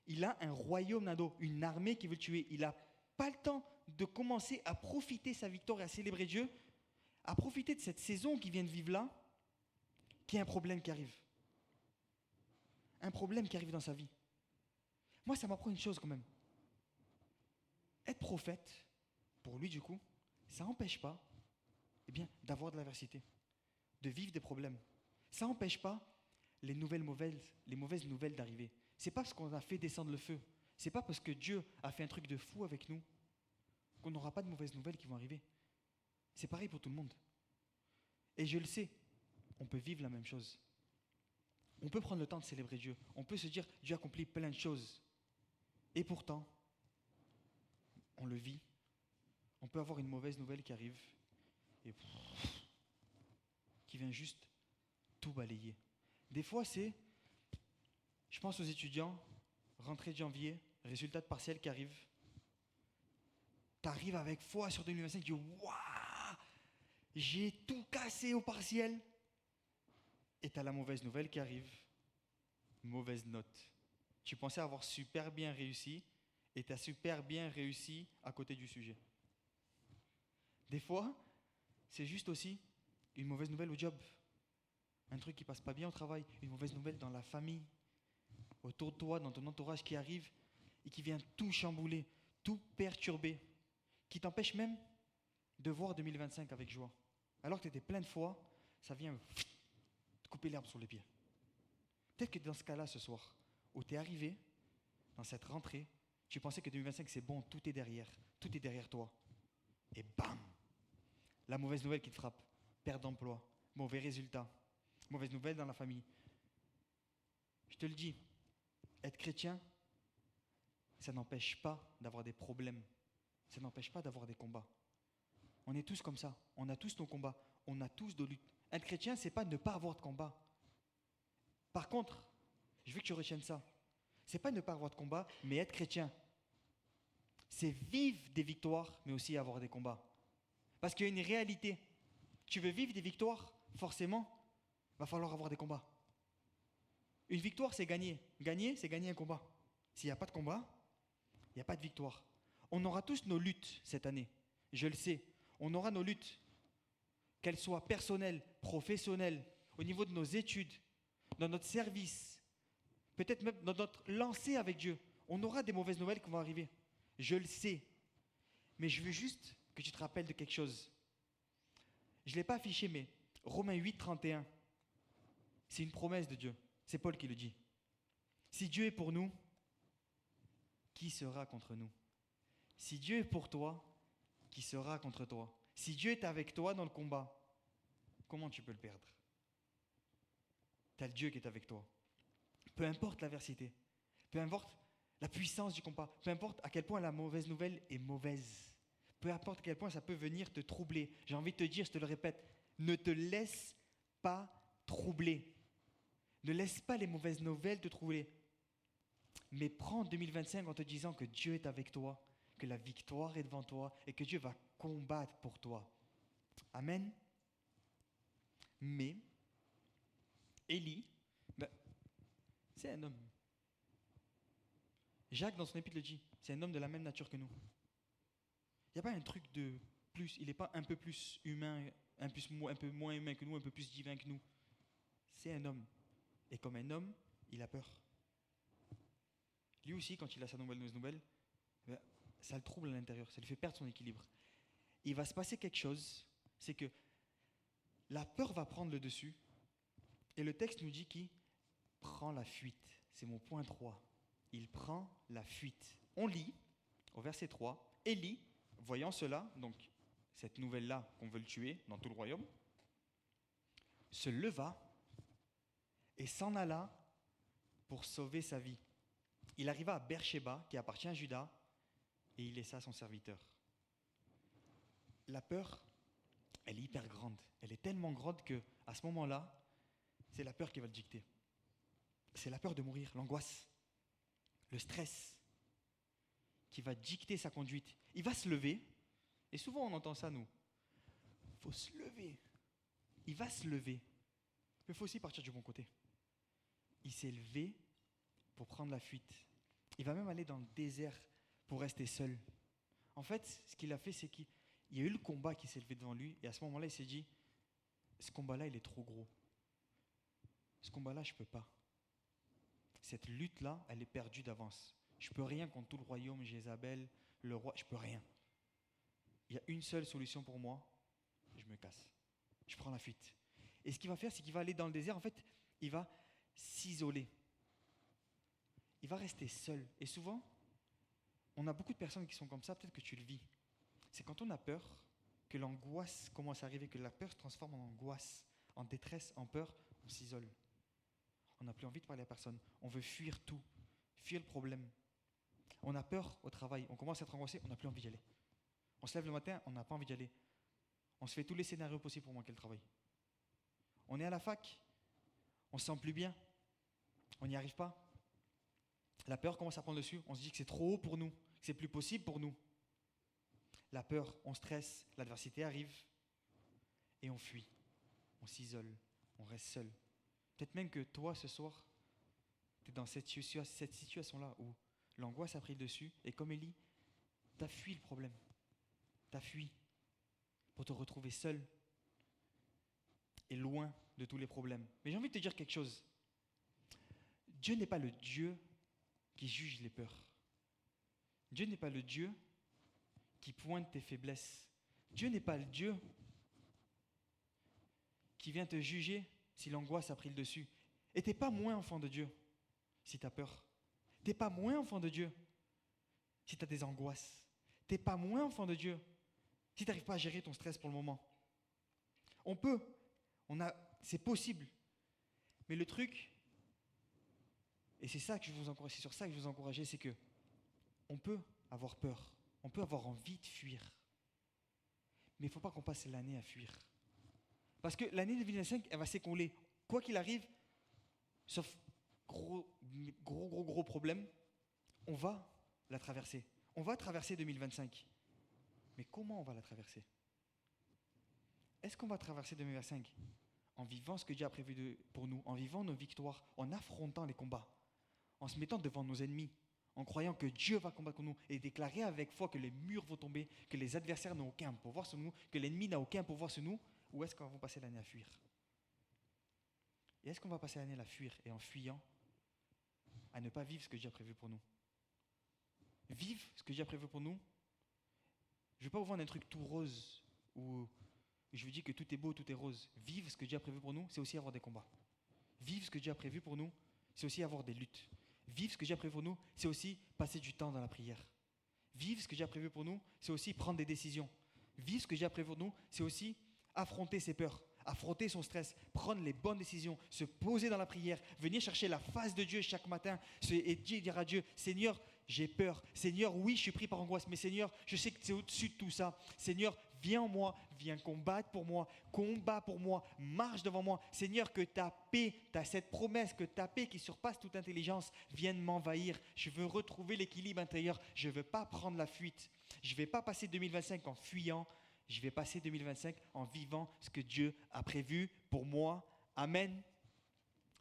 Il a un royaume, Nado, une armée qui veut le tuer. Il n'a pas le temps de commencer à profiter de sa victoire et à célébrer Dieu, à profiter de cette saison qu'il vient de vivre là, qu'il y a un problème qui arrive. Un problème qui arrive dans sa vie. Moi, ça m'apprend une chose quand même. Être prophète, pour lui du coup, ça n'empêche pas d'avoir de l'adversité, de vivre des problèmes. Ça n'empêche pas les mauvaises nouvelles d'arriver. C'est pas parce qu'on a fait descendre le feu, c'est pas parce que Dieu a fait un truc de fou avec nous qu'on n'aura pas de mauvaises nouvelles qui vont arriver. C'est pareil pour tout le monde. Et je le sais, on peut vivre la même chose. On peut prendre le temps de célébrer Dieu. On peut se dire, Dieu accomplit plein de choses. Et pourtant, on le vit. On peut avoir une mauvaise nouvelle qui arrive et qui vient juste tout balayer. Des fois, je pense aux étudiants, rentrée de janvier, résultat de partiel qui arrive. Tu arrives avec foi sur 2025, tu dis waouh, j'ai tout cassé au partiel. Et tu as la mauvaise nouvelle qui arrive, mauvaise note. Tu pensais avoir super bien réussi et tu as super bien réussi à côté du sujet. Des fois, c'est juste aussi une mauvaise nouvelle au job. Un truc qui passe pas bien au travail, une mauvaise nouvelle dans la famille, autour de toi, dans ton entourage qui arrive et qui vient tout chambouler, tout perturber, qui t'empêche même de voir 2025 avec joie. Alors que tu étais plein de foi, ça vient te couper l'herbe sur les pieds. Peut-être que dans ce cas-là, ce soir, où tu es arrivé, dans cette rentrée, tu pensais que 2025 c'est bon, tout est derrière toi. Et bam, la mauvaise nouvelle qui te frappe, perte d'emploi, mauvais résultat, mauvaise nouvelle dans la famille. Je te le dis, être chrétien, ça n'empêche pas d'avoir des problèmes, ça n'empêche pas d'avoir des combats. On est tous comme ça, on a tous nos combats, on a tous nos luttes. Être chrétien, c'est pas ne pas avoir de combat. Par contre, je veux que tu retiennes ça. C'est pas ne pas avoir de combat, mais être chrétien. C'est vivre des victoires, mais aussi avoir des combats. Parce qu'il y a une réalité. Tu veux vivre des victoires, forcément, il va falloir avoir des combats. Une victoire, c'est gagner. Gagner, c'est gagner un combat. S'il n'y a pas de combat, il n'y a pas de victoire. On aura tous nos luttes cette année. Je le sais. On aura nos luttes, qu'elles soient personnelles, professionnelles, au niveau de nos études, dans notre service, peut-être même dans notre lancée avec Dieu. On aura des mauvaises nouvelles qui vont arriver. Je le sais. Mais je veux juste que tu te rappelles de quelque chose. Je ne l'ai pas affiché, mais Romains 8, 31, c'est une promesse de Dieu. C'est Paul qui le dit. Si Dieu est pour nous, qui sera contre nous? Si Dieu est pour toi, qui sera contre toi? Si Dieu est avec toi dans le combat, comment tu peux le perdre? Tu as le Dieu qui est avec toi. Peu importe l'adversité, peu importe la puissance du combat, peu importe à quel point la mauvaise nouvelle est mauvaise, peu importe à quel point ça peut venir te troubler. J'ai envie de te dire, je te le répète, ne te laisse pas troubler. Ne laisse pas les mauvaises nouvelles te troubler. Mais prends 2025 en te disant que Dieu est avec toi, que la victoire est devant toi et que Dieu va combattre pour toi. Amen. Mais Élie, c'est un homme. Jacques, dans son épître, le dit, c'est un homme de la même nature que nous. Il n'y a pas un truc de plus, il n'est pas un peu plus humain, un peu moins humain que nous, un peu plus divin que nous. C'est un homme. Et comme un homme, il a peur. Lui aussi, quand il a sa mauvaise nouvelle, ça le trouble à l'intérieur, ça lui fait perdre son équilibre. Il va se passer quelque chose, c'est que la peur va prendre le dessus, et le texte nous dit qu'il prend la fuite. C'est mon point 3. Il prend la fuite. On lit, au verset 3, Élie, voyant cela, donc cette nouvelle-là qu'on veut le tuer dans tout le royaume, se leva et s'en alla pour sauver sa vie. Il arriva à Beersheba, qui appartient à Juda, et il laissa son serviteur. La peur, elle est hyper grande. Elle est tellement grande qu'à ce moment-là, c'est la peur qui va le dicter. C'est la peur de mourir, l'angoisse, le stress, qui va dicter sa conduite. Il va se lever, et souvent on entend ça, nous. Il faut se lever. Il va se lever. Mais il faut aussi partir du bon côté. Il s'est levé pour prendre la fuite. Il va même aller dans le désert pour rester seul. En fait, ce qu'il a fait, c'est qu'il y a eu le combat qui s'est levé devant lui, et à ce moment-là, il s'est dit, ce combat-là, il est trop gros. Ce combat-là, je ne peux pas. Cette lutte-là, elle est perdue d'avance. Je ne peux rien contre tout le royaume, Jézabel, le roi, je ne peux rien. Il y a une seule solution pour moi, je me casse. Je prends la fuite. Et ce qu'il va faire, c'est qu'il va aller dans le désert, en fait, il va s'isoler. Il va rester seul. Et souvent, on a beaucoup de personnes qui sont comme ça, peut-être que tu le vis. C'est quand on a peur, que l'angoisse commence à arriver, que la peur se transforme en angoisse, en détresse, en peur, on s'isole. On n'a plus envie de parler à personne. On veut fuir tout, fuir le problème. On a peur au travail, on commence à être angoissé, on n'a plus envie d'y aller. On se lève le matin, on n'a pas envie d'y aller. On se fait tous les scénarios possibles pour manquer le travail. On est à la fac, on se sent plus bien, on n'y arrive pas. La peur commence à prendre dessus, on se dit que c'est trop haut pour nous, que c'est plus possible pour nous. La peur, on stresse, l'adversité arrive et on fuit, on s'isole, on reste seul. Peut-être même que toi, ce soir, tu es dans cette situation-là où l'angoisse a pris le dessus et comme Élie, tu as fui le problème. Tu as fui pour te retrouver seul et loin de tous les problèmes. Mais j'ai envie de te dire quelque chose. Dieu n'est pas le Dieu qui juge les peurs. Dieu n'est pas le Dieu qui pointe tes faiblesses. Dieu n'est pas le Dieu qui vient te juger si l'angoisse a pris le dessus. Et tu n'es pas moins enfant de Dieu si tu as peur. Tu n'es pas moins enfant de Dieu si tu as des angoisses. Tu n'es pas moins enfant de Dieu si tu n'arrives pas à gérer ton stress pour le moment. C'est possible. Mais le truc, et c'est ça que je vous encourage, c'est sur ça que je vous encourageais, c'est que on peut avoir peur, on peut avoir envie de fuir. Mais il ne faut pas qu'on passe l'année à fuir. Parce que l'année 2025, elle va s'écouler. Quoi qu'il arrive, sauf gros problème, on va la traverser. On va traverser 2025. Mais comment on va la traverser? Est-ce qu'on va traverser 2025 en vivant ce que Dieu a prévu pour nous, en vivant nos victoires, en affrontant les combats, en se mettant devant nos ennemis, en croyant que Dieu va combattre pour nous et déclarer avec foi que les murs vont tomber, que les adversaires n'ont aucun pouvoir sur nous, que l'ennemi n'a aucun pouvoir sur nous, ou est-ce qu'on va passer l'année à fuir? Et est-ce qu'on va passer l'année à fuir et en fuyant, à ne pas vivre ce que Dieu a prévu pour nous? Vivre ce que Dieu a prévu pour nous. Je ne vais pas vous vendre un truc tout rose où je vous dis que tout est beau, tout est rose. Vivre ce que Dieu a prévu pour nous, c'est aussi avoir des combats. Vivre ce que Dieu a prévu pour nous, c'est aussi avoir des luttes. Vivre ce que Dieu a prévu pour nous, c'est aussi passer du temps dans la prière. Vivre ce que Dieu a prévu pour nous, c'est aussi prendre des décisions. Vivre ce que Dieu a prévu pour nous, c'est aussi affronter ses peurs, affronter son stress, prendre les bonnes décisions, se poser dans la prière, venir chercher la face de Dieu chaque matin et dire à Dieu, Seigneur, j'ai peur. Seigneur, oui, je suis pris par angoisse, mais Seigneur, je sais que c'est au-dessus de tout ça. Seigneur, viens en moi, viens combattre pour moi, combat pour moi, marche devant moi. Seigneur, que ta paix, cette promesse, que ta paix qui surpasse toute intelligence vienne m'envahir. Je veux retrouver l'équilibre intérieur. Je ne veux pas prendre la fuite. Je ne vais pas passer 2025 en fuyant. Je vais passer 2025 en vivant ce que Dieu a prévu pour moi. Amen.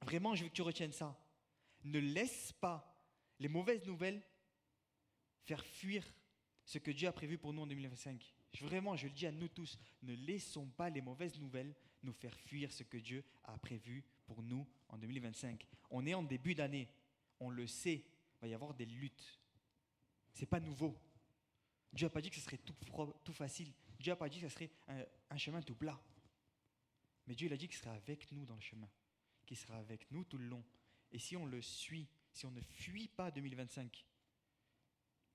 Vraiment, je veux que tu retiennes ça. Ne laisse pas les mauvaises nouvelles faire fuir ce que Dieu a prévu pour nous en 2025. Vraiment, je le dis à nous tous, ne laissons pas les mauvaises nouvelles nous faire fuir ce que Dieu a prévu pour nous en 2025. On est en début d'année, on le sait, il va y avoir des luttes. Ce n'est pas nouveau. Dieu n'a pas dit que ce serait tout facile. Dieu n'a pas dit que ce serait un chemin tout plat. Mais Dieu il a dit qu'il serait avec nous dans le chemin, qu'il sera avec nous tout le long. Et si on le suit, si on ne fuit pas 2025,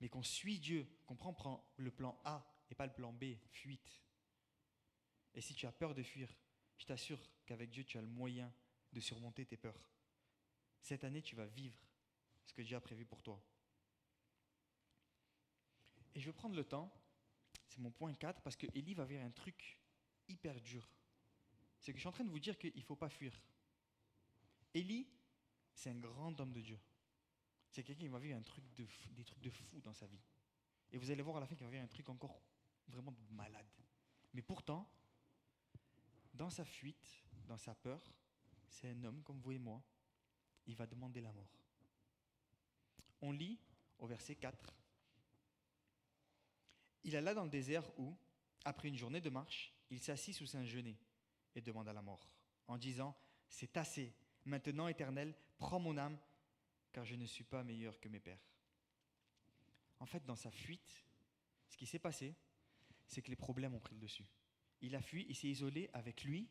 mais qu'on suit Dieu, qu'on prend le plan A et pas le plan B, fuite. Et si tu as peur de fuir, je t'assure qu'avec Dieu, tu as le moyen de surmonter tes peurs. Cette année, tu vas vivre ce que Dieu a prévu pour toi. Et je vais prendre le temps, c'est mon point 4, parce que Élie va vivre un truc hyper dur. C'est que je suis en train de vous dire qu'il ne faut pas fuir. Élie, c'est un grand homme de Dieu. C'est quelqu'un qui va vivre des trucs de fou dans sa vie. Et vous allez voir à la fin qu'il va vivre un truc encore vraiment de malade. Mais pourtant, dans sa fuite, dans sa peur, c'est un homme comme vous et moi. Il va demander la mort. On lit au verset 4. Il alla dans le désert où, après une journée de marche, il s'assit sous un genêt et demanda la mort, en disant, « C'est assez, maintenant, Éternel, prends mon âme, car je ne suis pas meilleur que mes pères. » En fait, dans sa fuite, ce qui s'est passé, c'est que les problèmes ont pris le dessus. Il a fui, il s'est isolé avec lui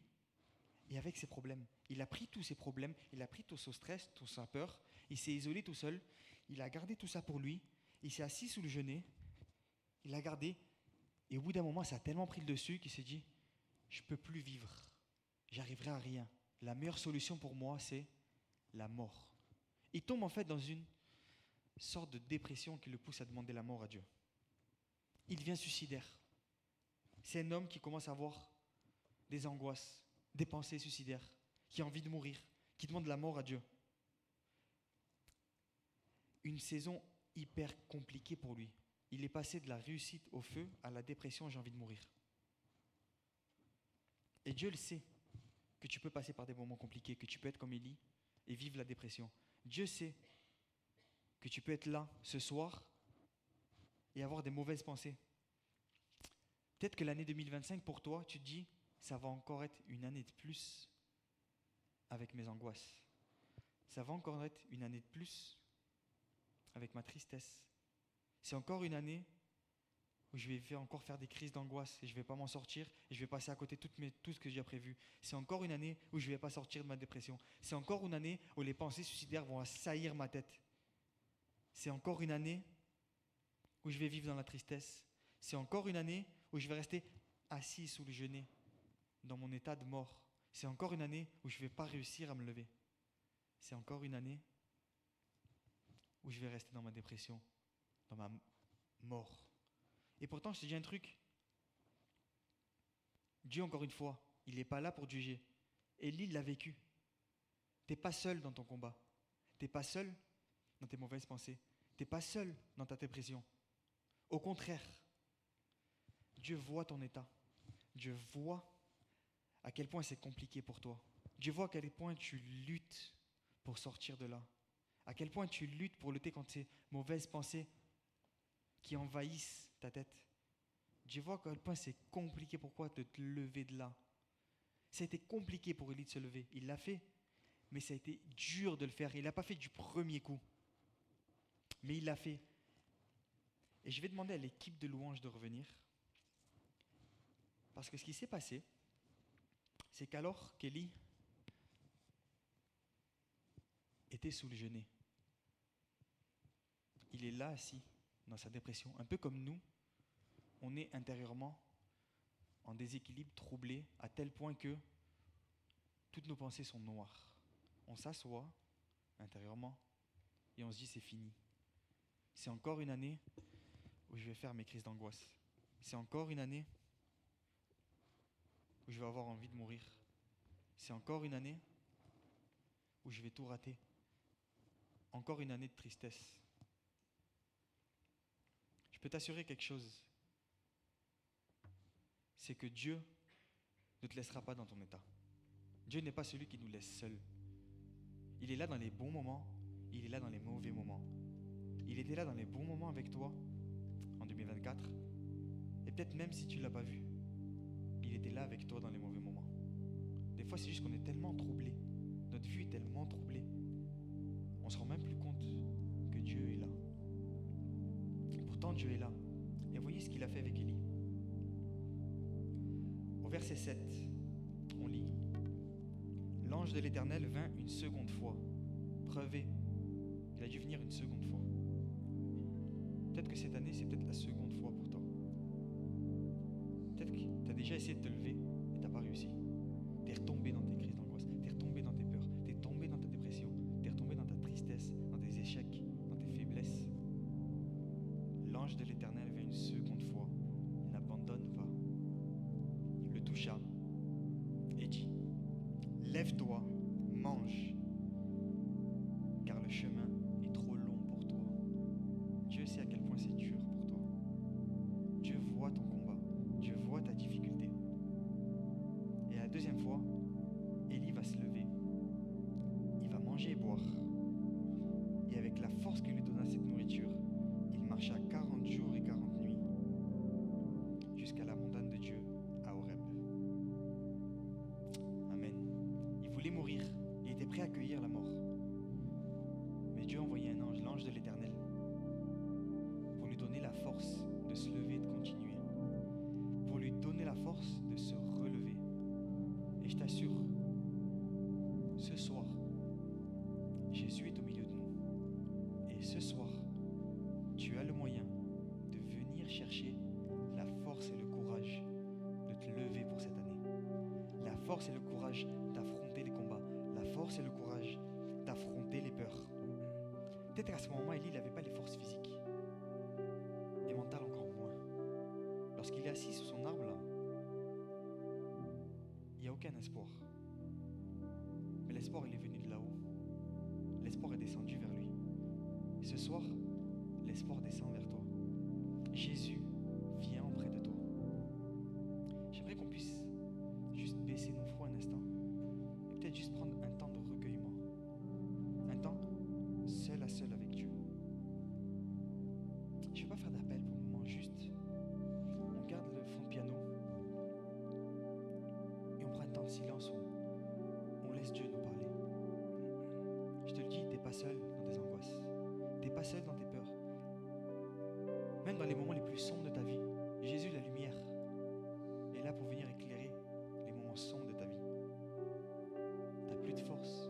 et avec ses problèmes. Il a pris tous ses problèmes, il a pris tout son stress, toute sa peur, il s'est isolé tout seul, il a gardé tout ça pour lui, il s'est assis sous le genêt, il a gardé, et au bout d'un moment, ça a tellement pris le dessus qu'il s'est dit, je ne peux plus vivre, j'arriverai à rien. La meilleure solution pour moi, c'est la mort. Il tombe en fait dans une sorte de dépression qui le pousse à demander la mort à Dieu. Il devient suicidaire. C'est un homme qui commence à avoir des angoisses, des pensées suicidaires, qui a envie de mourir, qui demande la mort à Dieu. Une saison hyper compliquée pour lui. Il est passé de la réussite au feu à la dépression, j'ai envie de mourir. Et Dieu le sait, que tu peux passer par des moments compliqués, que tu peux être comme Élie et vivre la dépression. Dieu sait que tu peux être là ce soir et avoir des mauvaises pensées. Peut-être que l'année 2025 pour toi, tu te dis, ça va encore être une année de plus avec mes angoisses. Ça va encore être une année de plus avec ma tristesse. C'est encore une année où je vais encore faire des crises d'angoisse et je ne vais pas m'en sortir et je vais passer à côté de tout ce que j'ai prévu. C'est encore une année où je ne vais pas sortir de ma dépression. C'est encore une année où les pensées suicidaires vont assaillir ma tête. C'est encore une année où je vais vivre dans la tristesse. C'est encore une année où je vais rester assis sous le genêt, dans mon état de mort. C'est encore une année où je ne vais pas réussir à me lever. C'est encore une année où je vais rester dans ma dépression, dans ma mort. Et pourtant, je te dis un truc. Dieu, encore une fois, il n'est pas là pour te juger. Élie l'a vécu. Tu n'es pas seul dans ton combat. Tu n'es pas seul dans tes mauvaises pensées. Tu n'es pas seul dans ta dépression. Au contraire, Dieu voit ton état. Dieu voit à quel point c'est compliqué pour toi. Dieu voit à quel point tu luttes pour sortir de là. À quel point tu luttes pour lutter contre ces mauvaises pensées qui envahissent ta tête. Dieu voit à quel point c'est compliqué pour toi de te lever de là. Ça a été compliqué pour Élie de se lever. Il l'a fait, mais ça a été dur de le faire. Il l'a pas fait du premier coup, mais il l'a fait. Et je vais demander à l'équipe de louange de revenir. Parce que ce qui s'est passé, c'est qu'alors qu'Élie était sous le genêt, il est là assis dans sa dépression, un peu comme nous, on est intérieurement en déséquilibre, troublé, à tel point que toutes nos pensées sont noires. On s'assoit intérieurement et on se dit c'est fini. C'est encore une année où je vais faire mes crises d'angoisse. C'est encore une année où je vais avoir envie de mourir. C'est encore une année où je vais tout rater. Encore une année de tristesse. Je peux t'assurer quelque chose, c'est que Dieu ne te laissera pas dans ton état. Dieu n'est pas celui qui nous laisse seuls. Il est là dans les bons moments, il est là dans les mauvais moments. Il était là dans les bons moments avec toi en 2024, et peut-être même si tu ne l'as pas vu, il était là avec toi dans les mauvais moments. Des fois, c'est juste qu'on est tellement troublé, notre vue est tellement troublée, on ne se rend même plus compte que Dieu est là. Et pourtant, Dieu est là. Et voyez ce qu'il a fait avec Élie. Au verset 7, on lit: L'ange de l'Éternel vint une seconde fois. Preuvé, il a dû venir une seconde fois. Peut-être que cette année, c'est peut-être la seconde fois pour toi. Peut-être que tu as déjà essayé de te lever et tu n'as pas réussi. Tu es retombé dans tes crises d'angoisse, tu es retombé dans tes peurs, tu es tombé dans ta dépression, tu es retombé dans ta tristesse, dans tes échecs, dans tes faiblesses. L'ange de l'Éternel vint une seconde fois. Il n'abandonne pas. Le toucha et dit: Lève-toi, mange, car le chemin est trop long pour toi. Dieu sait à quel point c'est dur pour toi. Dieu voit ton combat. Dieu voit ta difficulté. Et la deuxième fois, Élie va se lever. Il va manger et boire. Et avec la force que lui donna cette nourriture, il marcha 40 jours et 40 nuits jusqu'à la montagne de Dieu à Horeb. Amen. Il voulait mourir. Il était prêt à accueillir la mort. Mais Dieu a envoyé un ange, l'ange de l'Éternel, pour lui donner la force de se lever et de continuer. Pour lui donner la force de se relever. Et je t'assure, ce soir, Jésus est au milieu de nous. Et ce soir, tu as le moyen de venir chercher la force et le courage de te lever pour cette année. La force et le courage d'affronter les combats. La force et le courage d'affronter les peurs. Peut-être qu'à ce moment, Élie n'avait pas les forces physiques. Et mentales encore moins. Lorsqu'il est assis sous son arbre là, il n'y a aucun espoir. Mais l'espoir, il est venu de là-haut. L'espoir est descendu vers lui. Et ce soir, l'espoir descend vers toi. Jésus vient auprès de toi. J'aimerais qu'on puisse juste baisser nos fronts un instant et peut-être juste prendre un temps de recueillement. Un temps seul à seul avec Dieu. Je ne vais pas faire d'appel pour le moment, juste on garde le fond de piano et on prend un temps de silence où on laisse Dieu nous parler. Je te le dis, tu n'es pas seul dans tes angoisses. Tu n'es pas seul dans tes peurs. Même dans les moments les plus sombres de ta vie, Jésus, la lumière, est là pour venir éclairer les moments sombres de ta vie. Tu n'as plus de force.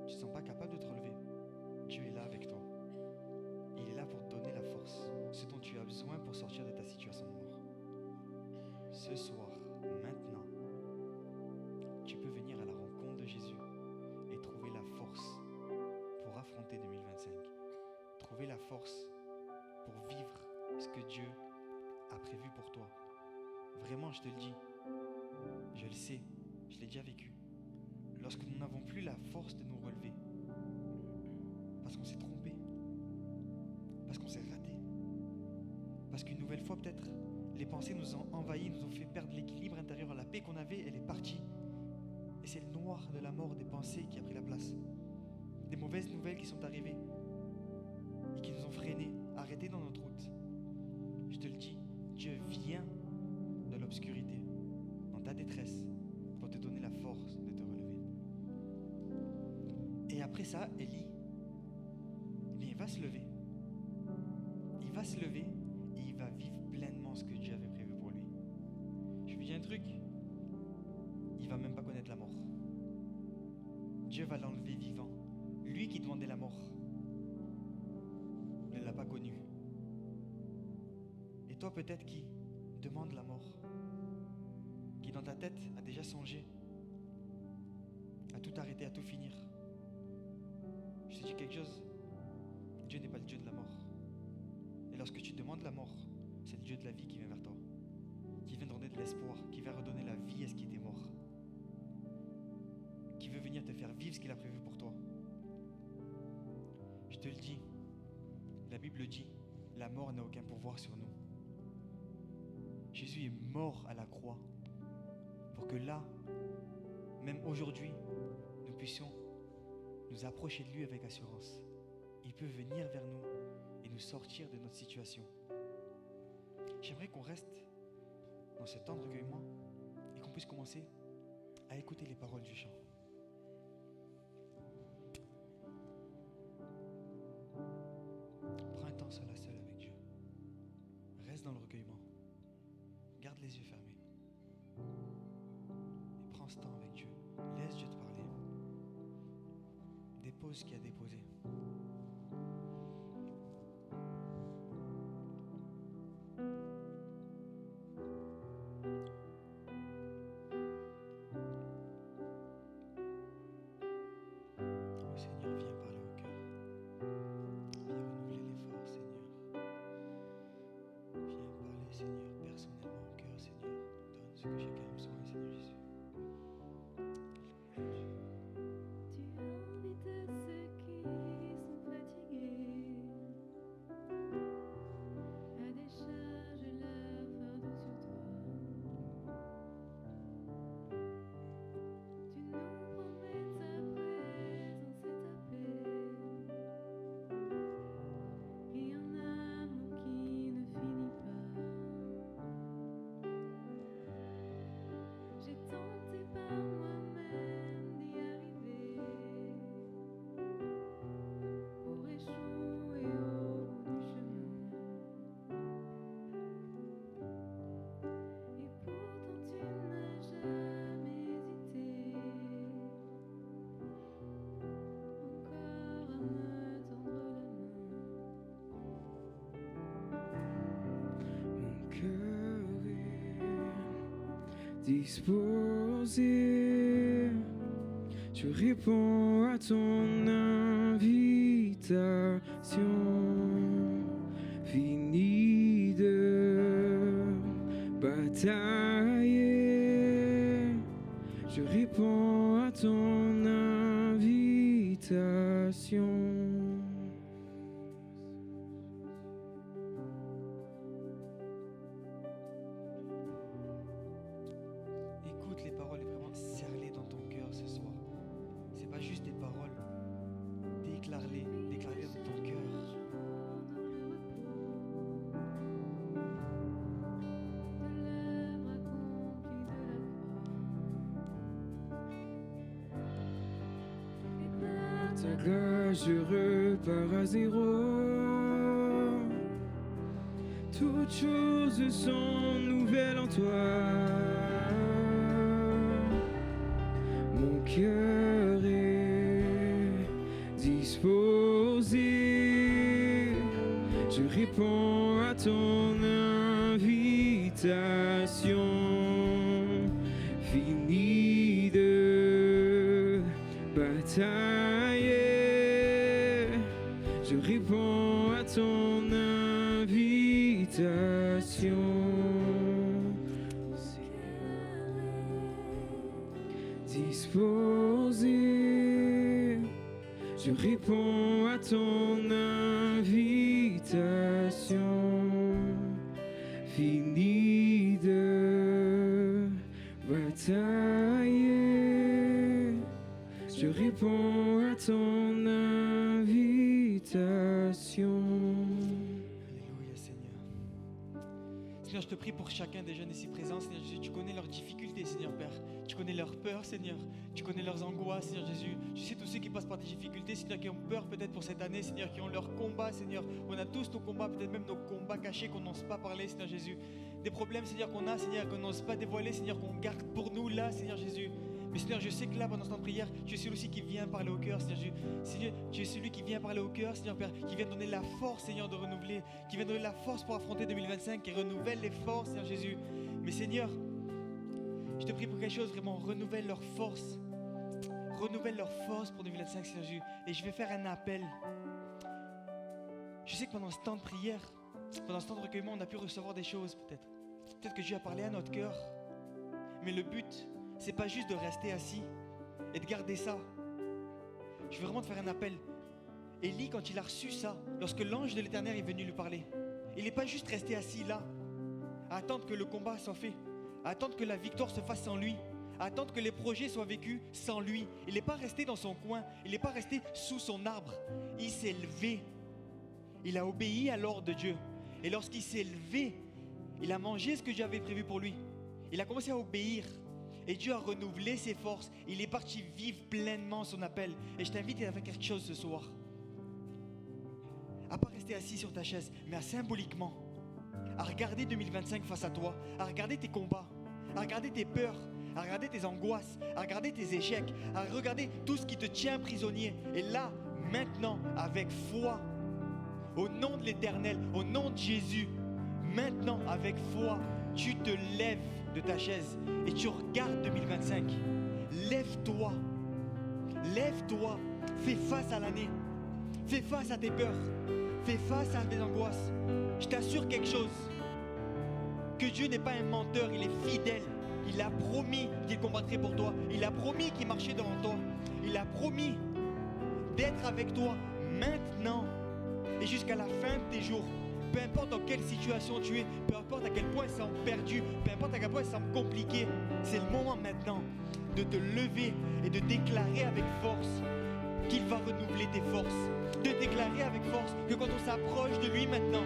Tu ne te sens pas capable de te relever. Dieu est là avec toi. Il est là pour te donner la force, ce dont tu as besoin pour sortir de ta situation de mort. Ce soir, maintenant, tu peux venir à la rencontre de Jésus et trouver la force pour affronter 2025. Trouver la force pour vivre ce que Dieu a prévu pour toi. Vraiment, je te le dis, je le sais, je l'ai déjà vécu. Lorsque nous n'avons plus la force de nous relever, parce qu'on s'est trompé, parce qu'on s'est raté, parce qu'une nouvelle fois peut-être, les pensées nous ont envahis, nous ont fait perdre l'équilibre intérieur, la paix qu'on avait, elle est partie. Et c'est le noir de la mort des pensées qui a pris la place. Des mauvaises nouvelles qui sont arrivées et qui nous ont freinés, arrêtés dans notre route. Je te le dis, Dieu vient de l'obscurité, dans ta détresse, pour te donner la force de te relever. Et après ça, Élie, il va se lever. Il va se lever et il va vivre pleinement ce que Dieu avait prévu pour lui. Je vous dis un truc, il va même pas connaître la mort. Dieu va l'enlever vivant. Lui qui demandait la mort ne l'a pas connu. Et toi peut-être qui demande la mort, qui dans ta tête a déjà songé à tout arrêter, à tout finir. Je te dis quelque chose, Dieu n'est pas le Dieu de la mort. Et lorsque tu demandes la mort, c'est le Dieu de la vie qui vient vers toi, qui vient te donner de l'espoir, qui va redonner la vie à ce qui était mort, qui veut venir te faire vivre ce qu'il a prévu pour toi. Je te le dis, la Bible dit, la mort n'a aucun pouvoir sur nous. Jésus est mort à la croix pour que là, même aujourd'hui, nous puissions nous approcher de lui avec assurance. Il peut venir vers nous et nous sortir de notre situation. J'aimerais qu'on reste dans ce temps de recueillement et qu'on puisse commencer à écouter les paroles du chant. Prends un temps seul à seul avec Dieu. Reste dans le recueillement. Garde les yeux fermés. Et prends ce temps avec Dieu. Laisse Dieu te parler. Dépose ce qu'il a déposé. Oh Seigneur, viens parler au cœur. Viens renouveler l'effort, Seigneur. Viens parler, Seigneur, personnellement au cœur, Seigneur. Donne ce que chacun a besoin, Seigneur Jésus. Tu invites ceux qui sont fatigués à décharger leur fardeau sur toi. Tu nous promets ta présence et ta paix et un amour qui ne finit pas. J'ai tenté par moi-même d'y arriver pour échouer au bout du chemin. Et pourtant tu n'as jamais hésité encore à me tendre la main. Mon cœur est disposé, je réponds à ton invitation. Fini de batailler, je réponds à ton invitation. Écoute les paroles et vraiment serre-les dans ton cœur ce soir. C'est pas juste des paroles. Déclare-les dans ton cœur. Ta grâce, je repars à zéro. Toutes choses sont nouvelles en toi. Mon cœur est disposé. Je réponds à ton invitation. Fini de batailler, je réponds à ton invitation. Disposé, je réponds à ton invitation. Fini de batailler, je réponds à ton invitation. Alléluia, Seigneur. Seigneur, je te prie pour chacun des jeunes ici présents, Seigneur Jésus. Tu connais leurs difficultés, Seigneur Père. Tu connais leurs peurs, Seigneur. Tu connais leurs angoisses, Seigneur Jésus. Tu sais tous ceux qui passent par des difficultés, Seigneur, qui ont peur peut-être pour cette année, Seigneur, qui ont leurs combats, Seigneur. On a tous nos combats, peut-être même nos combats cachés qu'on n'ose pas parler, Seigneur Jésus. Des problèmes, Seigneur, qu'on a, Seigneur, qu'on n'ose pas dévoiler, Seigneur, qu'on garde pour nous là, Seigneur Jésus. Mais Seigneur, je sais que là, pendant ce temps de prière, tu es celui aussi qui vient parler au cœur, Seigneur Jésus. Seigneur, tu es celui qui vient parler au cœur, Seigneur Père, qui vient donner la force, Seigneur, de renouveler, qui vient donner la force pour affronter 2025, qui renouvelle les forces, Seigneur Jésus. Mais Seigneur, je te prie pour quelque chose, vraiment, renouvelle leur force. Renouvelle leur force pour 2025, Seigneur Jésus. Et je vais faire un appel. Je sais que pendant ce temps de prière, pendant ce temps de recueillement, on a pu recevoir des choses, peut-être. Peut-être que Dieu a parlé à notre cœur. Mais le but, c'est pas juste de rester assis et de garder ça. Je veux vraiment te faire un appel. Élie, quand il a reçu ça, lorsque l'ange de l'Éternel est venu lui parler, il n'est pas juste resté assis là, à attendre que le combat soit fait, à attendre que la victoire se fasse sans lui, à attendre que les projets soient vécus sans lui. Il n'est pas resté dans son coin, il n'est pas resté sous son arbre. Il s'est levé. Il a obéi à l'ordre de Dieu. Et lorsqu'il s'est levé, il a mangé ce que Dieu avait prévu pour lui. Il a commencé à obéir. Et Dieu a renouvelé ses forces. Il est parti vivre pleinement son appel. Et je t'invite à faire quelque chose ce soir. À pas rester assis sur ta chaise, mais à symboliquement, à regarder 2025 face à toi, à regarder tes combats, à regarder tes peurs, à regarder tes angoisses, à regarder tes échecs, à regarder tout ce qui te tient prisonnier. Et là, maintenant, avec foi, au nom de l'Éternel, au nom de Jésus, maintenant, avec foi, tu te lèves de ta chaise et tu regardes 2025. Lève-toi. Lève-toi. Fais face à l'année. Fais face à tes peurs. Fais face à tes angoisses. Je t'assure quelque chose. Que Dieu n'est pas un menteur, il est fidèle. Il a promis qu'il combattrait pour toi. Il a promis qu'il marchait devant toi. Il a promis d'être avec toi maintenant et jusqu'à la fin de tes jours. Peu importe dans quelle situation tu es, peu importe à quel point ça semble perdu, peu importe à quel point ça semble compliqué, c'est le moment maintenant de te lever et de déclarer avec force qu'il va renouveler tes forces. De déclarer avec force que quand on s'approche de lui maintenant,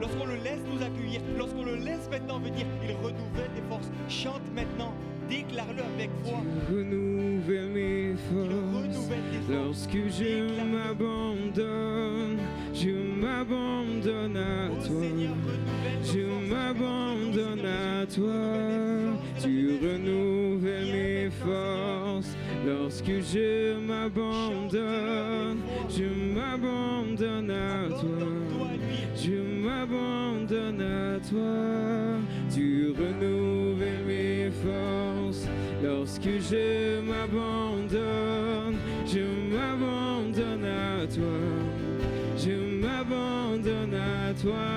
lorsqu'on le laisse nous accueillir, lorsqu'on le laisse maintenant venir, il renouvelle tes forces. Chante maintenant, déclare-le avec foi. Renouvelle mes forces. Renouvelle tes forces. Lorsque je m'abandonne, je m'abandonne à Oh toi. Seigneur, renouvelle nos Je forces. m'abandonne à toi. Tu renouvelles mes forces. Lorsque je m'abandonne, je m'abandonne à toi. Abandonne-toi à lui. Je m'abandonne à toi, tu renouvelles mes forces. Lorsque je m'abandonne à toi. Je m'abandonne à toi,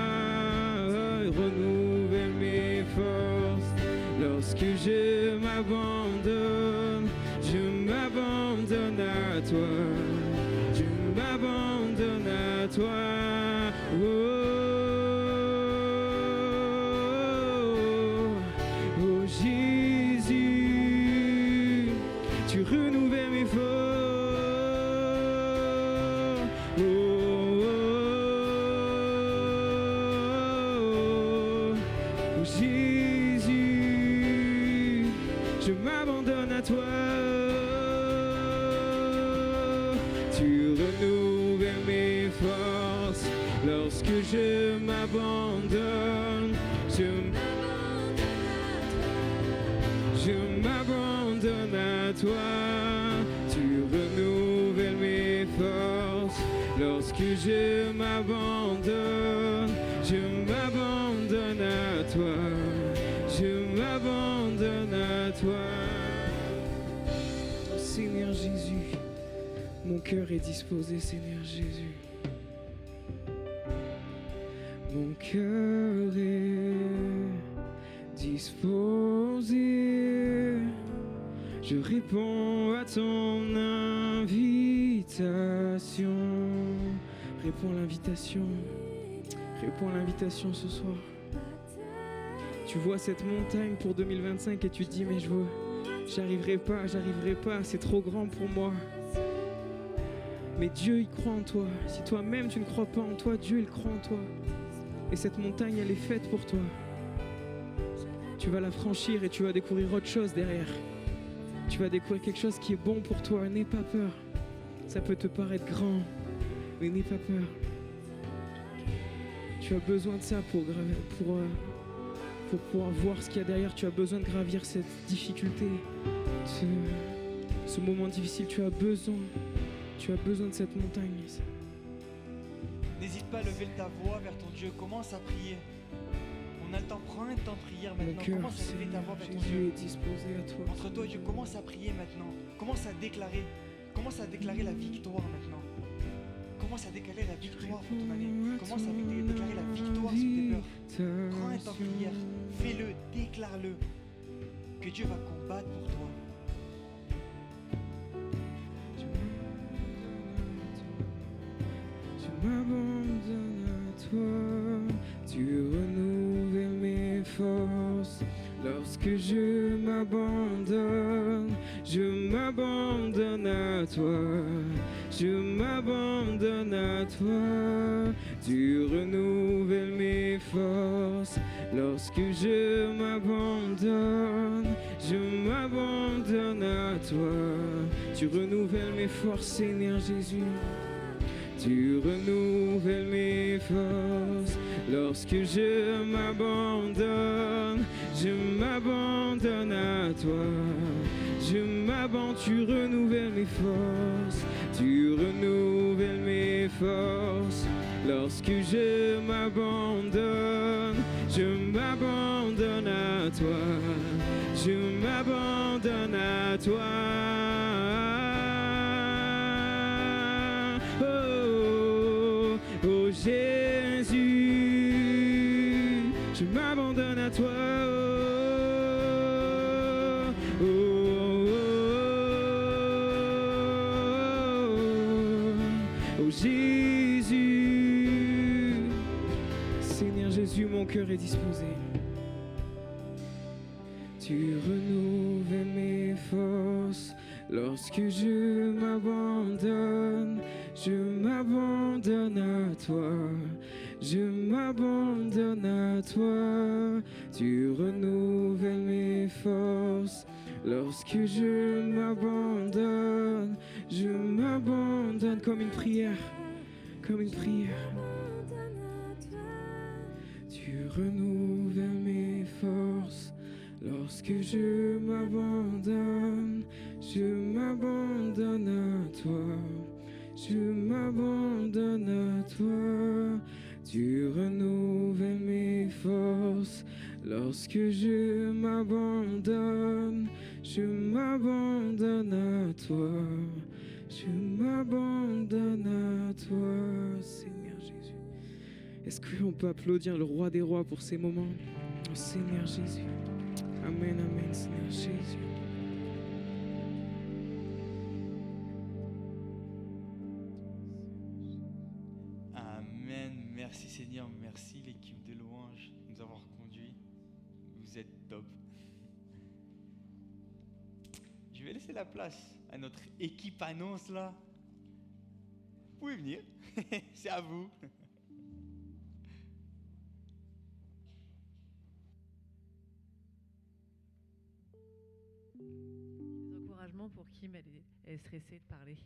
renouvelle mes forces. Lorsque je m'abandonne à toi. Je m'abandonne à toi. Oh Jésus, tu renouvelles mes forces. Oh Jésus, je m'abandonne à toi. Tu renouvelles mes forces. Lorsque je m'abandonne, je m'abandonne à toi, tu renouvelles mes forces. Lorsque je m'abandonne à toi, je m'abandonne à toi. Seigneur Jésus, mon cœur est disposé, Seigneur Jésus. Mon cœur est disposé, je réponds à ton invitation. Réponds à l'invitation, réponds à l'invitation ce soir. Tu vois cette montagne pour 2025 et tu te dis mais j'arriverai pas, c'est trop grand pour moi. Mais Dieu, il croit en toi. Si toi-même, tu ne crois pas en toi, Dieu, il croit en toi. Et cette montagne, elle est faite pour toi. Tu vas la franchir et tu vas découvrir autre chose derrière. Tu vas découvrir quelque chose qui est bon pour toi. N'aie pas peur. Ça peut te paraître grand, mais n'aie pas peur. Tu as besoin de ça pour pouvoir voir ce qu'il y a derrière. Tu as besoin de gravir cette difficulté, ce moment difficile. Tu as besoin de cette montagne. N'hésite pas à lever ta voix vers ton Dieu. Commence à prier. On a le temps, prends un temps de prière Mon maintenant. cœur, Commence à lever ta Seigneur, voix vers ton Jésus Dieu. est disposé à toi. Entre toi et Dieu, commence à prier maintenant. Commence à déclarer. Commence à déclarer la victoire maintenant. Commence à déclarer la victoire pour ton année. Commence à déclarer la victoire sur tes peurs. Prends un temps de prière. Fais-le, déclare-le. Que Dieu va combattre pour toi. Je m'abandonne à toi, tu renouvelles mes forces. Lorsque je m'abandonne à toi, je m'abandonne à toi, tu renouvelles mes forces. Lorsque je m'abandonne à toi, tu renouvelles mes forces, Seigneur Jésus. Tu renouvelles mes forces. Lorsque je m'abandonne à toi. Tu renouvelles mes forces. Tu renouvelles mes forces. Lorsque je m'abandonne à toi. Je m'abandonne à toi. Oh Jésus, je m'abandonne à toi. Oh, Jésus, Seigneur Jésus, mon cœur est disposé. Tu renouvelles mes forces. Lorsque je m'abandonne à toi, je m'abandonne à toi, tu renouvelles mes forces. Lorsque je m'abandonne comme une prière, tu renouvelles mes forces. Lorsque je m'abandonne à toi, je m'abandonne à toi, tu renouvelles mes forces. Lorsque je m'abandonne à toi, je m'abandonne à toi, Seigneur Jésus. Est-ce qu'on peut applaudir le roi des rois pour ces moments? Oh, Seigneur Jésus. Amen, amen, Seigneur Jésus. Amen. Merci Seigneur. Merci l'équipe de louanges de nous avoir conduits. Vous êtes top. Je vais laisser la place à notre équipe annonce là. Vous pouvez venir. C'est à vous. Des encouragements pour Kim, elle est stressée de parler.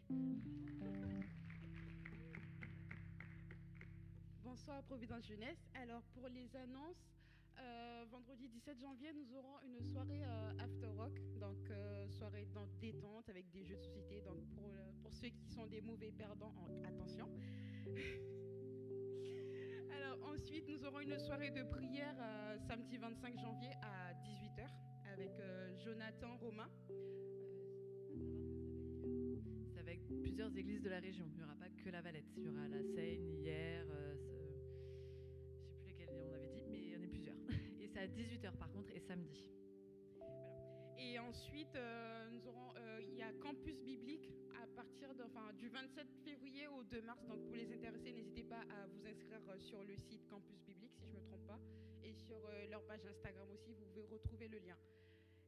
Bonsoir Providence Jeunesse. Alors pour les annonces, vendredi 17 janvier, nous aurons une soirée after rock, donc soirée détente avec des jeux de société. Donc pour ceux qui sont des mauvais perdants, attention. Alors ensuite, nous aurons une soirée de prière samedi 25 janvier à 18h avec Jonathan Romain. C'est avec plusieurs églises de la région. Il n'y aura pas que la Valette. Il y aura la Seine, hier, je ne sais plus lesquelles on avait dit, mais il y en a plusieurs. Et c'est à 18h par contre et samedi. Voilà. Et ensuite, nous aurons, il y a Campus Biblique à partir du 27 février au 2 mars. Donc pour les intéressés, n'hésitez pas à vous inscrire sur le site Campus Biblique, si je ne me trompe pas. Et sur leur page Instagram aussi, vous pouvez retrouver le lien.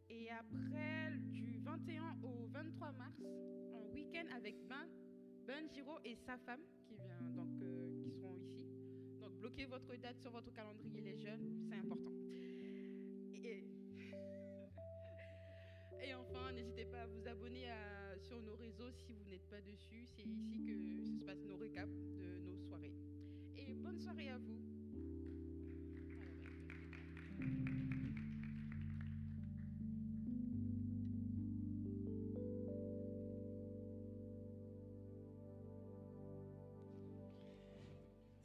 Et après, du 21 au 23 mars, un week-end avec Ben Johan Giraud et sa femme qui seront ici. Donc bloquez votre date sur votre calendrier, les jeunes, c'est important. Et, et enfin, n'hésitez pas à vous abonner sur nos réseaux si vous n'êtes pas dessus. C'est ici que se passent nos récaps de nos soirées. Et bonne soirée à vous.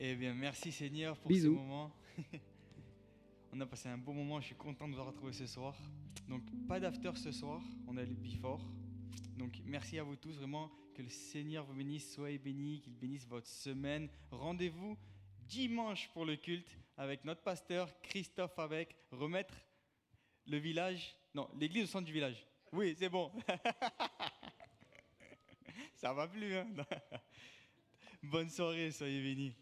Eh bien, merci Seigneur pour Bisous. ce moment. On a passé un bon moment, je suis content de vous retrouver ce soir. Donc, pas d'after ce soir, on a le before. Donc, merci à vous tous, vraiment, que le Seigneur vous bénisse, soyez bénis, qu'il bénisse votre semaine. Rendez-vous dimanche pour le culte avec notre pasteur Christophe avec remettre le village, non, l'église au centre du village. Oui, c'est bon. Ça va plus, hein. Bonne soirée, soyez bénis.